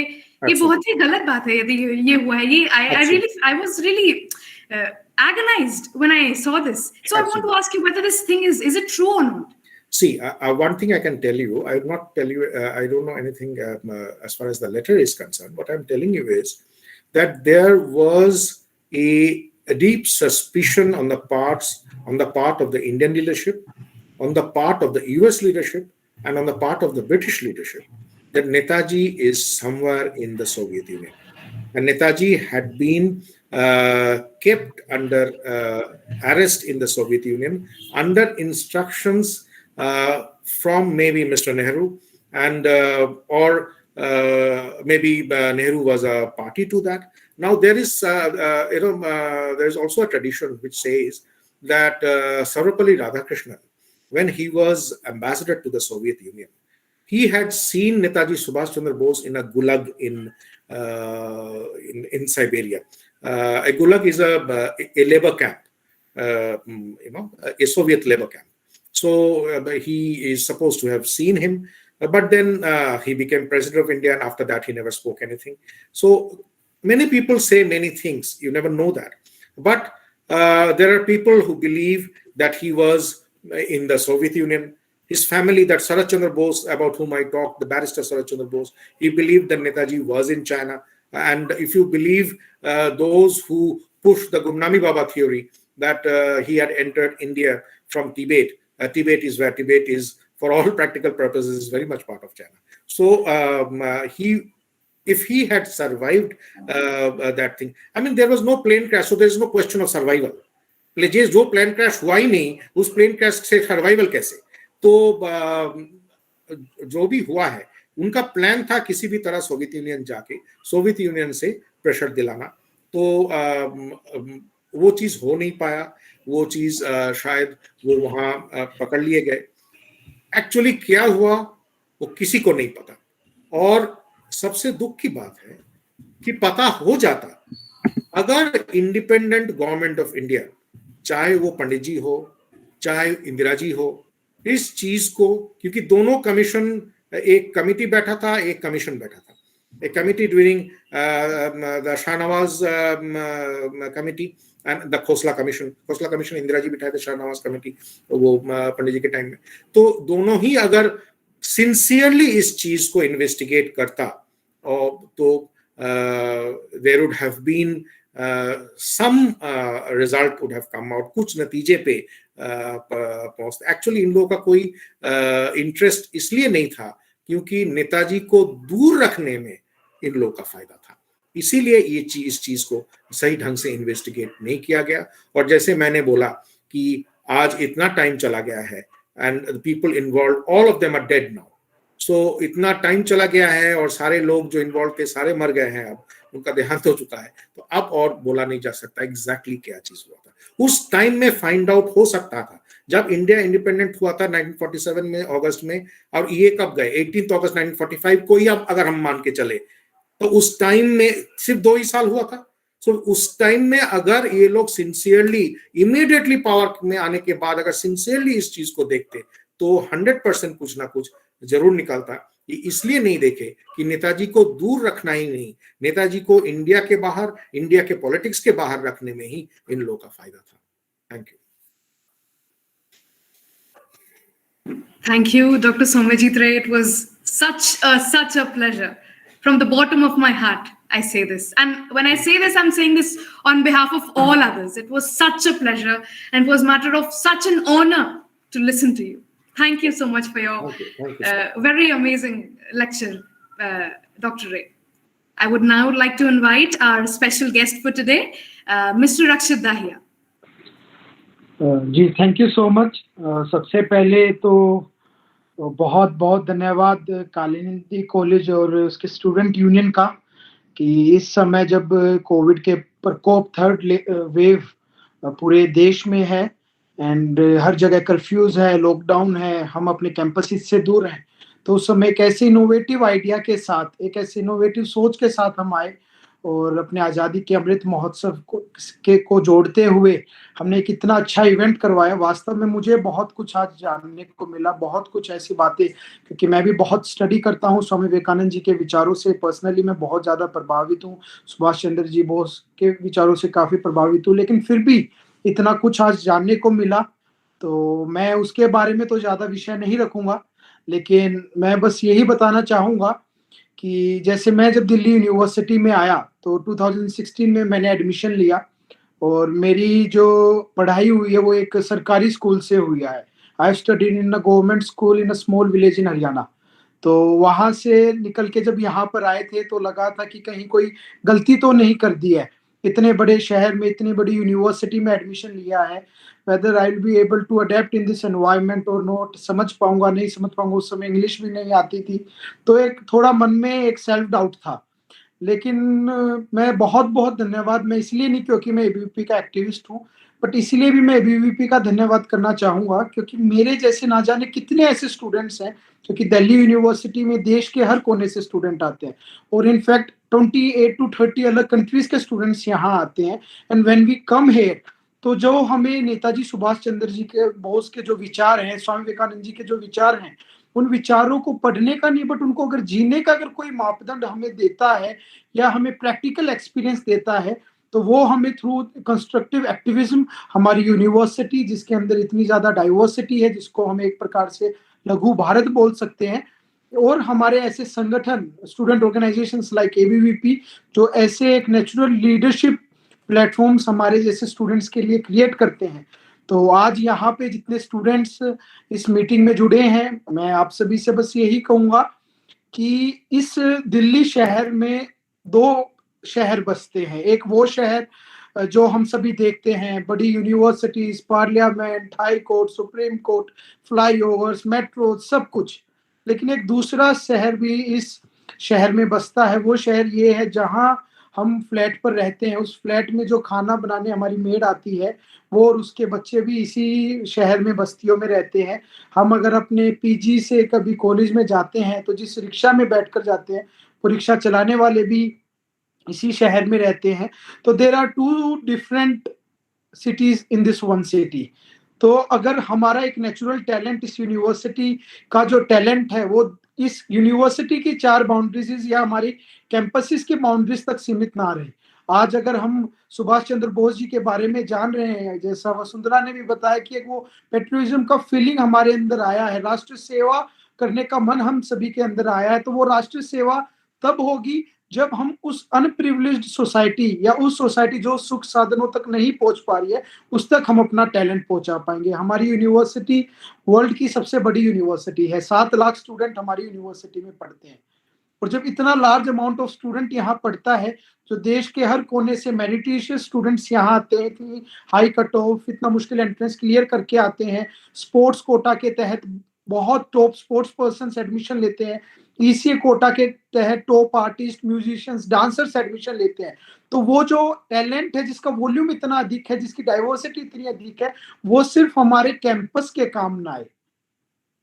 ये बहुत ही गलत बात है यदि ये हुआ है. ये I was really agonized when I saw this. So I want to ask you whether this thing is it true or not? See, one thing I can tell you, I will not tell you, I don't know anything as far as the letter is concerned. What I'm telling you is that there was a deep suspicion on the part of the Indian leadership, on the part of the US leadership, and on the part of the British leadership, that Netaji is somewhere in the Soviet Union. And Netaji had been kept under arrest in the Soviet Union under instructions from maybe Mr. Nehru, and or maybe Nehru was a party to that. Now there is there is also a tradition which says that Sarvepalli Radhakrishnan, when he was ambassador to the Soviet Union, he had seen Netaji Subhash Chandra Bose in a gulag in Siberia. A gulag is a labor camp, a Soviet labor camp. So he is supposed to have seen him, but then he became president of India, and after that he never spoke anything. So many people say many things, you never know that. But there are people who believe that he was in the Soviet Union. His family, that Sarath Chandra Bose, about whom I talked, the barrister Sarath Chandra Bose, he believed that Netaji was in China. And if you believe those who push the Gumnami Baba theory, that he had entered India from Tibet, Tibet is where Tibet is, for all practical purposes, is very much part of China. So if he had survived that thing, I mean, there was no plane crash, so there is no question of survival. जो plane crash हुआ ही नहीं, उस plane crash से survival कैसे? तो जो भी हुआ है, उनका प्लान था किसी भी तरह सोवियत यूनियन जाके सोवियत यूनियन से प्रेशर दिलाना. तो वो चीज हो नहीं पाया. वो चीज शायद वो वहां पकड़ लिए गए. एक्चुअली क्या हुआ वो किसी को नहीं पता. और सबसे दुख की बात है कि पता हो जाता, अगर इंडिपेंडेंट गवर्नमेंट ऑफ इंडिया, चाहे वो पंडित जी हो, चाहे इंदिरा जी हो, इस चीज को, क्योंकि दोनों कमीशन, एक कमिटी बैठा था, एक कमीशन बैठा था. A committee during the Shahnawaz committee and the Khosla Commission. Khosla Commission Indira ji बिठाए थे, Shahnawaz committee वो पंडित जी के टाइम में. तो दोनों ही अगर sincerely इस चीज को investigate करता, और तो there would have been some result would have come out. कुछ नतीजे पे पहुंचते. एक्चुअली इन लोगों का कोई इंटरेस्ट इसलिए नहीं था क्योंकि नेताजी को दूर रखने में इन लोगों का फायदा था. इसीलिए ये इस चीज को सही ढंग से इन्वेस्टिगेट नहीं किया गया. और जैसे मैंने बोला कि आज इतना टाइम चला गया है, and people involve, all of them are dead now. So इतना टाइम चला गया है और सारे लोग जो इन्वॉल्व थे सारे मर गए हैं, अब उनका देहांत हो चुका है. तो अब और बोला नहीं जा सकता एग्जैक्टली क्या चीज हुआ था. उस टाइम में फाइंड आउट हो सकता था जब इंडिया इंडिपेंडेंट हुआ था 1947 में अगस्त में. और ये कब गए? 18 अगस्त 1945 को ही अब अगर हम मान के चले तो उस टाइम में सिर्फ 2 ही साल हुआ था. सो उस टाइम में अगर ये लोग सिंसियरली इमीडिएटली पावर में आने के बाद अगर सिंसियरली इस चीज को देखते तो 100% कुछ ना कुछ जरूर निकलता। ये इसलिए नहीं देखे कि नेताजी को दूर रखना ही नहीं, नेताजी को इंडिया के बाहर, इंडिया के पॉलिटिक्स के बाहर रखने में ही इन लोगों का फायदा था। Thank you. Thank you, Dr. Somajit Ray. It was such a pleasure. From the bottom of my heart, I say this. And when I say this, I'm saying this on behalf of all others. It was such a pleasure, and it was a matter of such an honor to listen to you. Thank you so much for your Thank you, very amazing lecture, Dr. Ray. I would now like to invite our special guest for today, Mr. Rakshit Dahiya. Ji thank you so much. सबसे पहले तो बहुत बहुत धन्यवाद Kalindi college और उसके student union का कि इस समय जब कोविड के प्रकोप थर्ड वेव पूरे देश में है एंड हर जगह कर्फ्यूज है, लॉकडाउन है, हम अपने कैंपसेस से दूर हैं, तो उस समय एक ऐसे इनोवेटिव आइडिया के साथ, एक ऐसे इनोवेटिव सोच के साथ हम आए और अपने आज़ादी के अमृत महोत्सव को जोड़ते हुए हमने एक इतना अच्छा इवेंट करवाया। वास्तव में मुझे बहुत कुछ आज जानने को मिला, बहुत कुछ ऐसी बातें, क्योंकि मैं भी बहुत स्टडी करता हूँ स्वामी विवेकानंद जी के विचारों से। पर्सनली मैं बहुत ज़्यादा प्रभावित हूँ, सुभाष चंद्र जी बोस के विचारों से काफ़ी प्रभावित हूँ, लेकिन फिर भी इतना कुछ आज जानने को मिला तो मैं उसके बारे में तो ज़्यादा विषय नहीं रखूँगा, लेकिन मैं बस यही बताना चाहूँगा कि जैसे मैं जब दिल्ली यूनिवर्सिटी में आया तो 2016 में मैंने एडमिशन लिया और मेरी जो पढ़ाई हुई है वो एक सरकारी स्कूल से हुई है। I studied in a government school in a small village in Haryana. तो वहाँ से निकल के जब यहाँ पर आए थे तो लगा था कि कहीं कोई गलती तो नहीं कर दी है, इतने बड़े शहर में इतनी बड़ी यूनिवर्सिटी में एडमिशन लिया है, whether I will be able to adapt in this environment और नॉट, समझ पाऊंगा नहीं समझ पाऊंगा। उस समय इंग्लिश भी नहीं आती थी, तो एक थोड़ा मन में एक सेल्फ डाउट था। लेकिन मैं बहुत बहुत धन्यवाद, मैं इसलिए नहीं क्योंकि मैं एबीवीपी का एक्टिविस्ट हूँ, बट इसलिए भी मैं एबीवीपी का धन्यवाद करना चाहूँगा क्योंकि मेरे जैसे ना जाने कितने ऐसे स्टूडेंट्स हैं, क्योंकि दिल्ली यूनिवर्सिटी में देश के हर कोने से स्टूडेंट आते हैं और इनफैक्ट 28 to 30 अलग कंट्रीज के स्टूडेंट्स यहाँ आते हैं। And when we come here, तो जो हमें नेताजी सुभाष चंद्र जी के, बोस के जो विचार हैं, स्वामी विवेकानंद जी के जो विचार हैं, उन विचारों को पढ़ने का नहीं बट उनको अगर जीने का अगर कोई मापदंड हमें देता है या हमें प्रैक्टिकल एक्सपीरियंस देता है तो वो हमें थ्रू कंस्ट्रक्टिव एक्टिविज्म, हमारी यूनिवर्सिटी जिसके अंदर इतनी ज्यादा डाइवर्सिटी है, जिसको हम एक प्रकार से लघु भारत बोल सकते हैं, और हमारे ऐसे संगठन स्टूडेंट ऑर्गेनाइजेशंस लाइक एबीवीपी जो ऐसे एक नेचुरल लीडरशिप प्लेटफॉर्म्स हमारे जैसे स्टूडेंट्स के लिए क्रिएट करते हैं। तो आज यहाँ पे जितने स्टूडेंट्स इस मीटिंग में जुड़े हैं, मैं आप सभी से बस यही कहूंगा कि इस दिल्ली शहर में दो शहर बसते हैं। एक वो शहर जो हम सभी देखते हैं, बड़ी universities, parliament, high court, supreme court, flyovers, metro, सब कुछ, लेकिन एक दूसरा शहर भी इस शहर में बसता है। वो शहर ये है जहाँ हम फ्लैट पर रहते हैं, उस फ्लैट में जो खाना बनाने हमारी मेड आती है वो और उसके बच्चे भी इसी शहर में बस्तियों में रहते हैं। हम अगर अपने पीजी से कभी कॉलेज में जाते हैं तो जिस रिक्शा में बैठकर जाते हैं वो रिक्शा चलाने वाले भी इसी शहर में रहते हैं। तो there are two different cities in this one city. तो अगर हमारा एक नेचुरल टैलेंट, इस यूनिवर्सिटी का जो टैलेंट है वो इस यूनिवर्सिटी की 4 बाउंड्रीज या हमारी कैंपसेस की बाउंड्रीज तक सीमित ना रहे। आज अगर हम सुभाष चंद्र बोस जी के बारे में जान रहे हैं, जैसा वसुंधरा ने भी बताया कि एक वो पेट्रियोटिज्म का फीलिंग हमारे अंदर आया है, राष्ट्र सेवा करने का मन हम सभी के अंदर आया है, तो वो राष्ट्र सेवा तब होगी जब हम उस अनप्रिविलेज्ड सोसाइटी या उस सोसाइटी जो सुख साधनों तक नहीं पहुंच पा रही है उस तक हम अपना टैलेंट पहुंचा पाएंगे। हमारी यूनिवर्सिटी वर्ल्ड की सबसे बड़ी यूनिवर्सिटी है, 7 लाख स्टूडेंट हमारी यूनिवर्सिटी में पढ़ते हैं, और जब इतना लार्ज अमाउंट ऑफ स्टूडेंट यहाँ पढ़ता है तो देश के हर कोने से मेरिटिशियस स्टूडेंट्स यहाँ आते हैं, इतनी हाई कट ऑफ, इतना मुश्किल एंट्रेंस क्लियर करके आते हैं, स्पोर्ट्स कोटा के तहत बहुत टॉप स्पोर्ट्स पर्सन एडमिशन लेते हैं, ईसीए कोटा के तहत top artist, musicians, dancers admission लेते हैं। तो वो जो टैलेंट है, जिसका वॉल्यूम इतना अधिक है, जिसकी डाइवर्सिटी इतनी अधिक है, वो सिर्फ हमारे कैंपस के काम ना आए।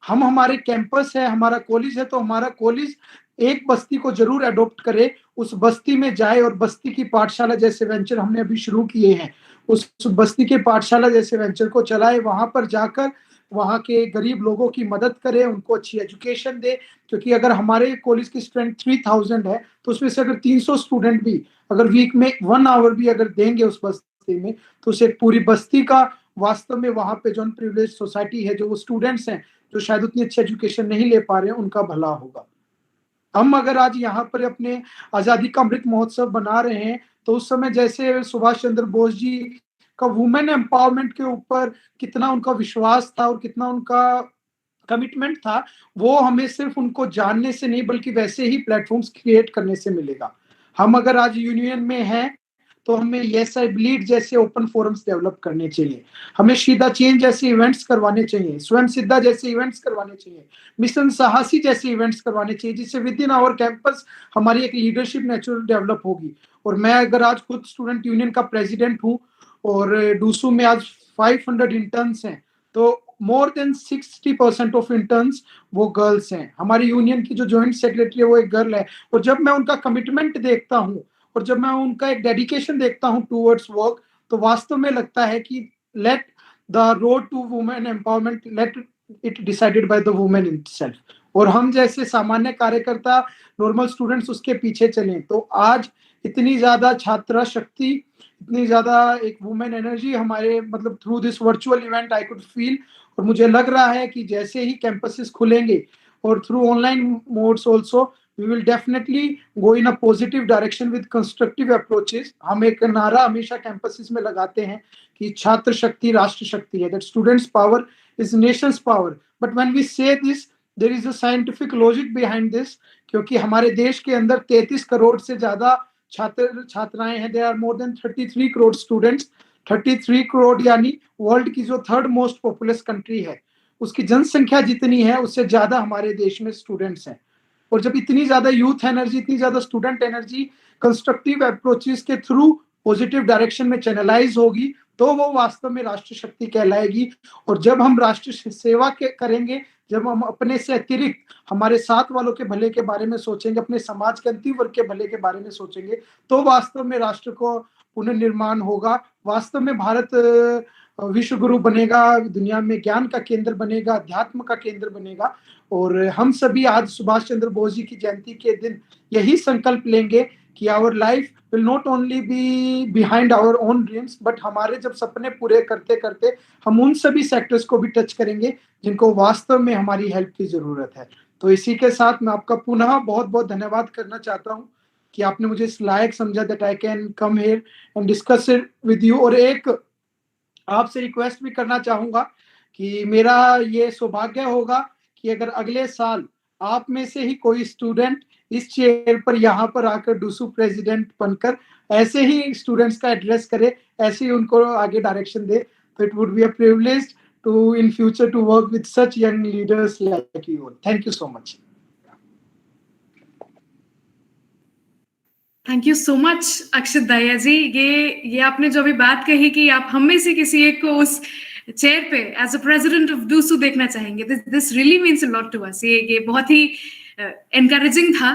हम हमारे कैंपस है, हमारा कॉलेज है, तो हमारा कॉलेज एक बस्ती को जरूर अडॉप्ट करे, उस बस्ती में जाए और बस्ती की पाठशाला जैसे वेंचर हमने अभी शुरू किए हैं, उस बस्ती के पाठशाला जैसे वेंचर को चलाए, वहां पर जाकर वहां के गरीब लोगों की मदद करे, उनको अच्छी एजुकेशन दे। क्योंकि अगर हमारे कॉलेज की स्ट्रेंथ 3000 है, तो उसमें से अगर 300 स्टूडेंट भी अगर वीक में 1 आवर भी अगर देंगे उस बस्ती में, तो उसे पूरी बस्ती का वास्तव में वहां पे जो अनप्रिविलेज सोसाइटी है, जो वो स्टूडेंट्स हैं जो शायद उतनी अच्छी एजुकेशन नहीं ले पा रहे हैं, उनका भला होगा। हम अगर आज यहाँ पर अपने आजादी का अमृत महोत्सव बना रहे हैं, तो उस समय जैसे सुभाष चंद्र बोस जी का वुमेन एम्पावरमेंट के ऊपर कितना उनका विश्वास था और कितना उनका कमिटमेंट था, वो हमें सिर्फ उनको जानने से नहीं बल्कि वैसे ही प्लेटफॉर्म्स क्रिएट करने से मिलेगा। हम अगर आज यूनियन में हैं, तो हमें यस आई ब्लीड जैसे ओपन फोरम्स डेवलप करने चाहिए, हमें शीदा चेंज जैसे इवेंट्स करवाने चाहिए, स्वयं सिद्धा जैसे इवेंट्स करवाने चाहिए, मिशन साहसी जैसे इवेंट्स करवाने चाहिए, जिससे विद इन आवर कैंपस हमारी एक लीडरशिप नेचुरल डेवलप होगी। और मैं अगर आज खुद स्टूडेंट यूनियन का प्रेसिडेंट हूँ और डूसू में आज 500 इंटर्न्स हैं, तो मोर देन 60% ऑफ इंटर्न्स वो गर्ल्स हैं। हमारी यूनियन की जो जॉइंट सेक्रेटरी है वो एक गर्ल है। और जब मैं उनका कमिटमेंट देखता हूँ और जब मैं उनका एक डेडिकेशन देखता हूँ टूवर्ड्स वर्क, तो वास्तव में लगता है कि let the road to women empowerment, let it decided by the women itself, और हम जैसे सामान्य कार्यकर्ता नॉर्मल स्टूडेंट्स उसके पीछे चलें। तो आज इतनी ज्यादा छात्रा शक्ति, इतनी ज्यादा एक वुमेन एनर्जी हमारे मतलब through this virtual event I could feel. और मुझे लग रहा है कि जैसे ही कैंपसेस खुलेंगे और through online modes also, we will definitely go in a positive direction with constructive approaches. हम एक नारा हमेशा कैंपसेस में लगाते हैं कि छात्र शक्ति राष्ट्र शक्ति है, that students power is nations power. But when we say this, there is a scientific logic behind this, क्योंकि हमारे देश के अंदर 33 करोड़ से ज्यादा छात्र छात्राएं हैं। There are more than 33 crore students. 33 crore यानी वर्ल्ड की जो थर्ड मोस्ट पॉपुलस कंट्री है, उसकी जनसंख्या जितनी है उससे ज्यादा हमारे देश में स्टूडेंट्स हैं। और जब इतनी ज्यादा यूथ एनर्जी, इतनी ज्यादा स्टूडेंट एनर्जी कंस्ट्रक्टिव अप्रोचेस के थ्रू पॉजिटिव डायरेक्शन में चैनलाइज होगी, तो वो वास्तव में राष्ट्र शक्ति कहलाएगी। और जब हम राष्ट्र सेवा करेंगे, जब हम अपने से अतिरिक्त हमारे साथ वालों के भले के बारे में सोचेंगे, अपने समाज के अंतिम वर्ग के भले के बारे में सोचेंगे, तो वास्तव में राष्ट्र को पुनर्निर्माण होगा। वास्तव में भारत विश्व गुरु बनेगा, दुनिया में ज्ञान का केंद्र बनेगा, अध्यात्म का केंद्र बनेगा। और हम सभी आज सुभाष चंद्र बोस जी की जयंती के दिन यही संकल्प लेंगे कि our life will not only be behind our own dreams, but हमारे जब सपने पूरे करते करते हम उन सभी सेक्टर्स को भी टच करेंगे जिनको वास्तव में हमारी हेल्प की जरूरत है। तो इसी के साथ मैं आपका पुनः बहुत बहुत धन्यवाद करना चाहता हूँ कि आपने मुझे इस लायक समझा that I can come here and discuss it with you. और एक आपसे रिक्वेस्ट भी करना चाहूंगा कि मेरा ये सौभाग्य होगा कि अगर अगले साल आप में से ही कोई स्टूडेंट इस चेयर पर यहाँ पर आकर डूसू प्रेसिडेंट बनकर ऐसे ही स्टूडेंट्स का एड्रेस करे, ऐसे ही उनको आगे डायरेक्शन दे, तो it would be a privilege to in future to work with such young leaders like you all. Thank you so much. Thank you so much Akshat Daya ji. ये आपने जो अभी बात कही कि आप हम में से किसी एक को उस चेयर पे as a president of DUSU देखना चाहेंगे, this really means a lot to us. ये बहुत ही एनकरेजिंग था,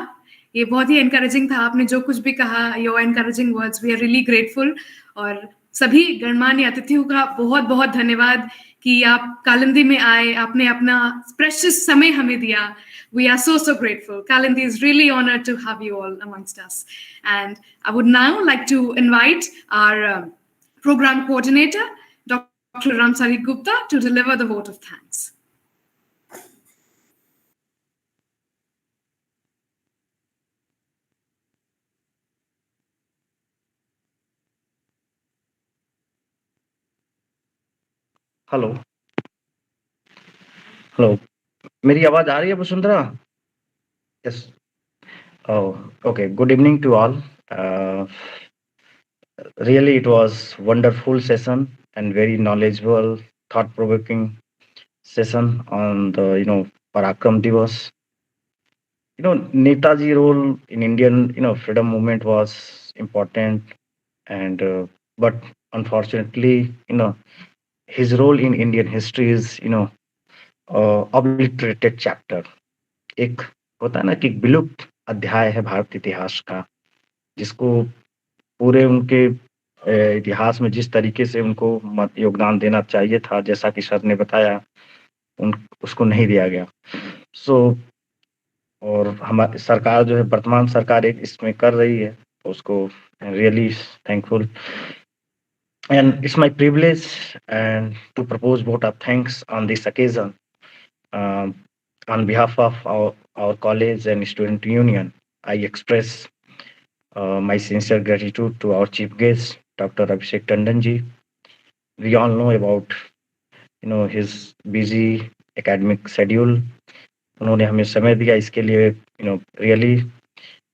ये बहुत ही एनकरेजिंग था। आपने जो कुछ भी कहा, your encouraging words, we are really grateful. और सभी गणमान्य अतिथियों का बहुत बहुत धन्यवाद कि आप कालिंदी में आए, आपने अपना प्रेशियस समय हमें दिया। We are so grateful. Kalindi is really honored to have you all amongst us. And I would now like to invite our program coordinator, Dr. Ramsari Gupta, to deliver the vote of thanks. Hello hello, मेरी आवाज आ रही है Vasundhara? Yes, okay. Good evening to all. Really it was wonderful session and very knowledgeable, thought provoking session on the Parakram Divas. Netaji role in Indian freedom movement was important, and but unfortunately his role in Indian history is obliterated chapter. एक होता है ना कि विलुप्त अध्याय है भारत इतिहास का, जिसको पूरे उनके इतिहास में जिस तरीके से उनको योगदान देना चाहिए था, जैसा कि सर ने बताया, उसको नहीं दिया गया। सो और हमारी सरकार जो है, वर्तमान सरकार एक इसमें कर रही है, तो उसको really thankful, and it's my privilege and to propose vote of thanks on this occasion. On behalf of our college and student union, I express my sincere gratitude to our chief guest, Dr. Abhishek Tandon ji. We all know about his busy academic schedule. उन्होंने हमें समय दिया, इसके लिए really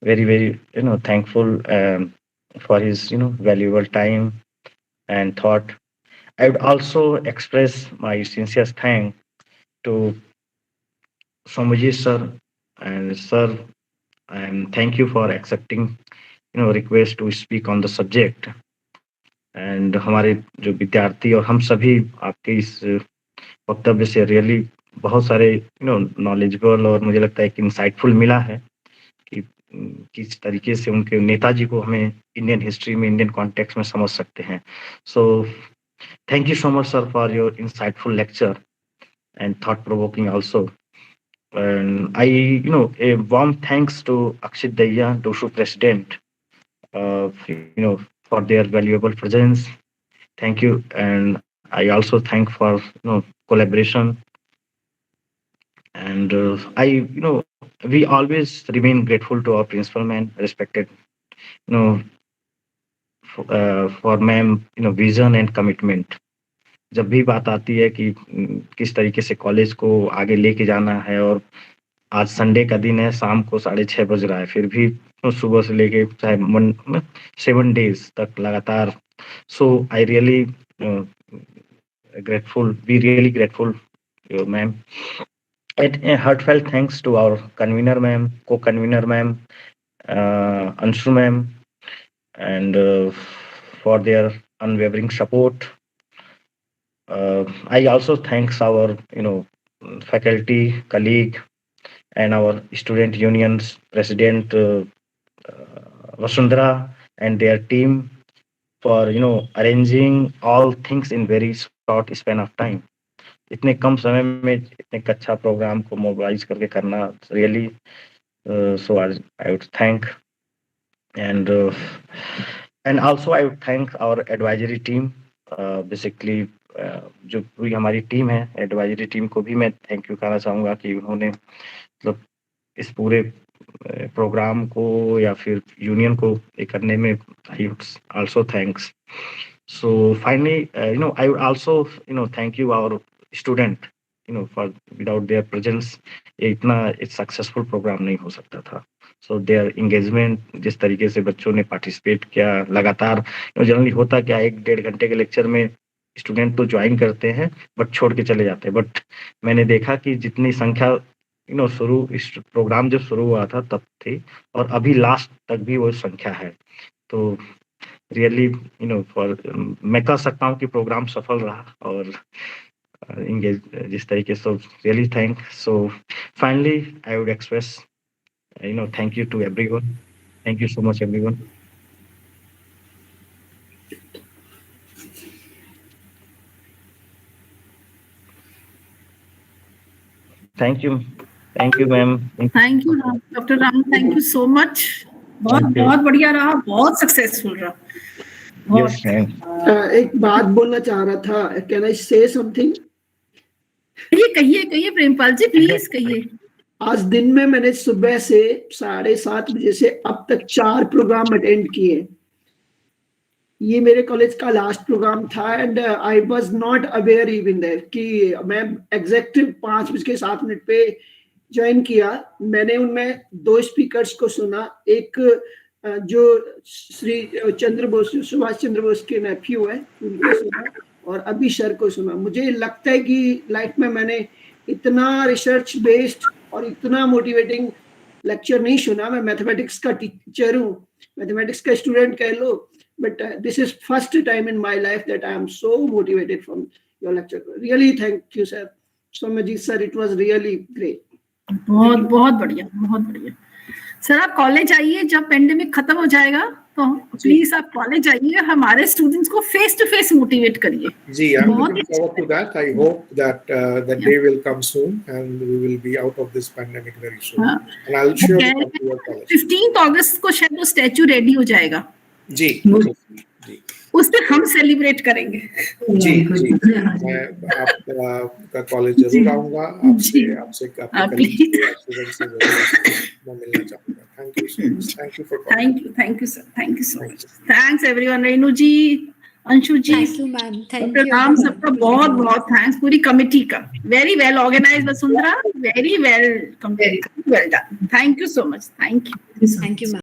very thankful for his valuable time and thought. I would also express my sincere thanks to Somaji sir and sir, and thank you for accepting request to speak on the subject. And हमारे जो विद्यार्थी और हम सभी आपके इस वक्तव्य से रियली बहुत सारे नॉलेजेबल और मुझे लगता है कि इंसाइटफुल मिला है कि किस तरीके से उनके नेताजी को हमें इंडियन हिस्ट्री में, इंडियन कॉन्टेक्स्ट में समझ सकते हैं. सो thank you so much, sir, for your insightful lecture and thought-provoking also. And I, a warm thanks to Akshit Daya, DUSU president, for their valuable presence. Thank you, and I also thank for collaboration. And we always remain grateful to our principal man, respected, for ma'am, vision and commitment. जब भी बात आती है कि किस तरीके से college को आगे लेके जाना है, और आज संडे का दिन है, शाम को 6:30 बज रहा है, फिर भी सुबह से लेके चाहे 7 days तक लगातार. So I really grateful, we really grateful, ma'am. And a heartfelt thanks to our convener ma'am, co-convener ma'am, Anshu ma'am, and for their unwavering support. I also thanks our faculty, colleague, and our student unions president Vasundhara and their team for arranging all things in very short span of time. इतने कम समय में इतने अच्छा programme को mobilise करके करना, really so I would thank, and also I would thank our advisory team. Basically जो पूरी हमारी टीम है, एडवाइजरी टीम को भी मैं थैंक यू कहना चाहूँगा कि उन्होंने मतलब इस पूरे प्रोग्राम को या फिर यूनियन को करने में आई would also thanks. So finally I would also thank you our student, for without their presence ये इतना सक्सेसफुल प्रोग्राम नहीं हो सकता था. सो देयर एंगेजमेंट, जिस तरीके से बच्चों ने पार्टिसिपेट किया लगातार, जनरली होता क्या 1-1.5 घंटे के लेक्चर में स्टूडेंट तो ज्वाइन करते हैं बट छोड़ के चले जाते हैं, बट मैंने देखा कि जितनी संख्या शुरू इस प्रोग्राम जब शुरू हुआ था तब थी, और अभी लास्ट तक भी वो संख्या है. तो रियली फॉर मैं कह सकता हूँ कि प्रोग्राम सफल रहा और इंगेज जिस तरीके से, really thank. So finally I would express thank you to everyone. Thank you so much everyone. Thank you ma'am. Thank you doctor Ram, thank you so much. बहुत बढ़िया रहा, बहुत सक्सेसफुल रहा. Yes ma'am. एक बात बोलना चाह रहा था. कैन आई से समथिंग? कहिए प्रेमपाल जी, प्लीज कहिए. आज दिन में मैंने सुबह से 7:30 बजे से अब तक 4 प्रोग्राम अटेंड किए. ये मेरे कॉलेज का लास्ट प्रोग्राम था and I was not aware even there कि मैं एग्जैक्ट 5:07 पे ज्वाइन किया. मैंने उनमें 2 स्पीकर्स को सुना, एक जो श्री चंद्र बोस, सुभाष चंद्र बोस के नेफ्यू है, उनको सुना, और अभी सर को सुना. मुझे लगता है कि लाइफ में मैंने इतना रिसर्च बेस्ड और इतना मोटिवेटिंग लेक्चर नहीं सुना. मैं मैथमेटिक्स का टीचर हूँ, मैथमेटिक्स का स्टूडेंट कह लो, but this is first time in my life that I am so motivated from your lecture. Really thank you sir. Somaji sir, it was really great. बहुत बढ़िया. Sir आप college आइए, जब pandemic खत्म हो जाएगा तो प्लीज आप कॉलेज आइए, हमारे स्टूडेंट्स को फेस टू फेस मोटिवेट करिए। जी, I'm looking forward to that. I hope that that day will come soon and we will be out of this pandemic very soon. And I'll surely come to your college. 15 अगस्त को शायद वो statue ready हो जाएगा। जी जी, उस दिन हम celebrate करेंगे। जी जी, मैं आपका कॉलेज जरूर आऊंगा, आपसे मैं मिलना चाहूंगा। Thank you so much, thank you for thank you so much, thanks everyone. Renu ji, Anshu ji, thank you ma'am, thank you नाम सबका बहुत बहुत थैंक्स, पूरी कमिटी का। Very well organised Vasundhara, very well done, thank you so much, thank you ma'am.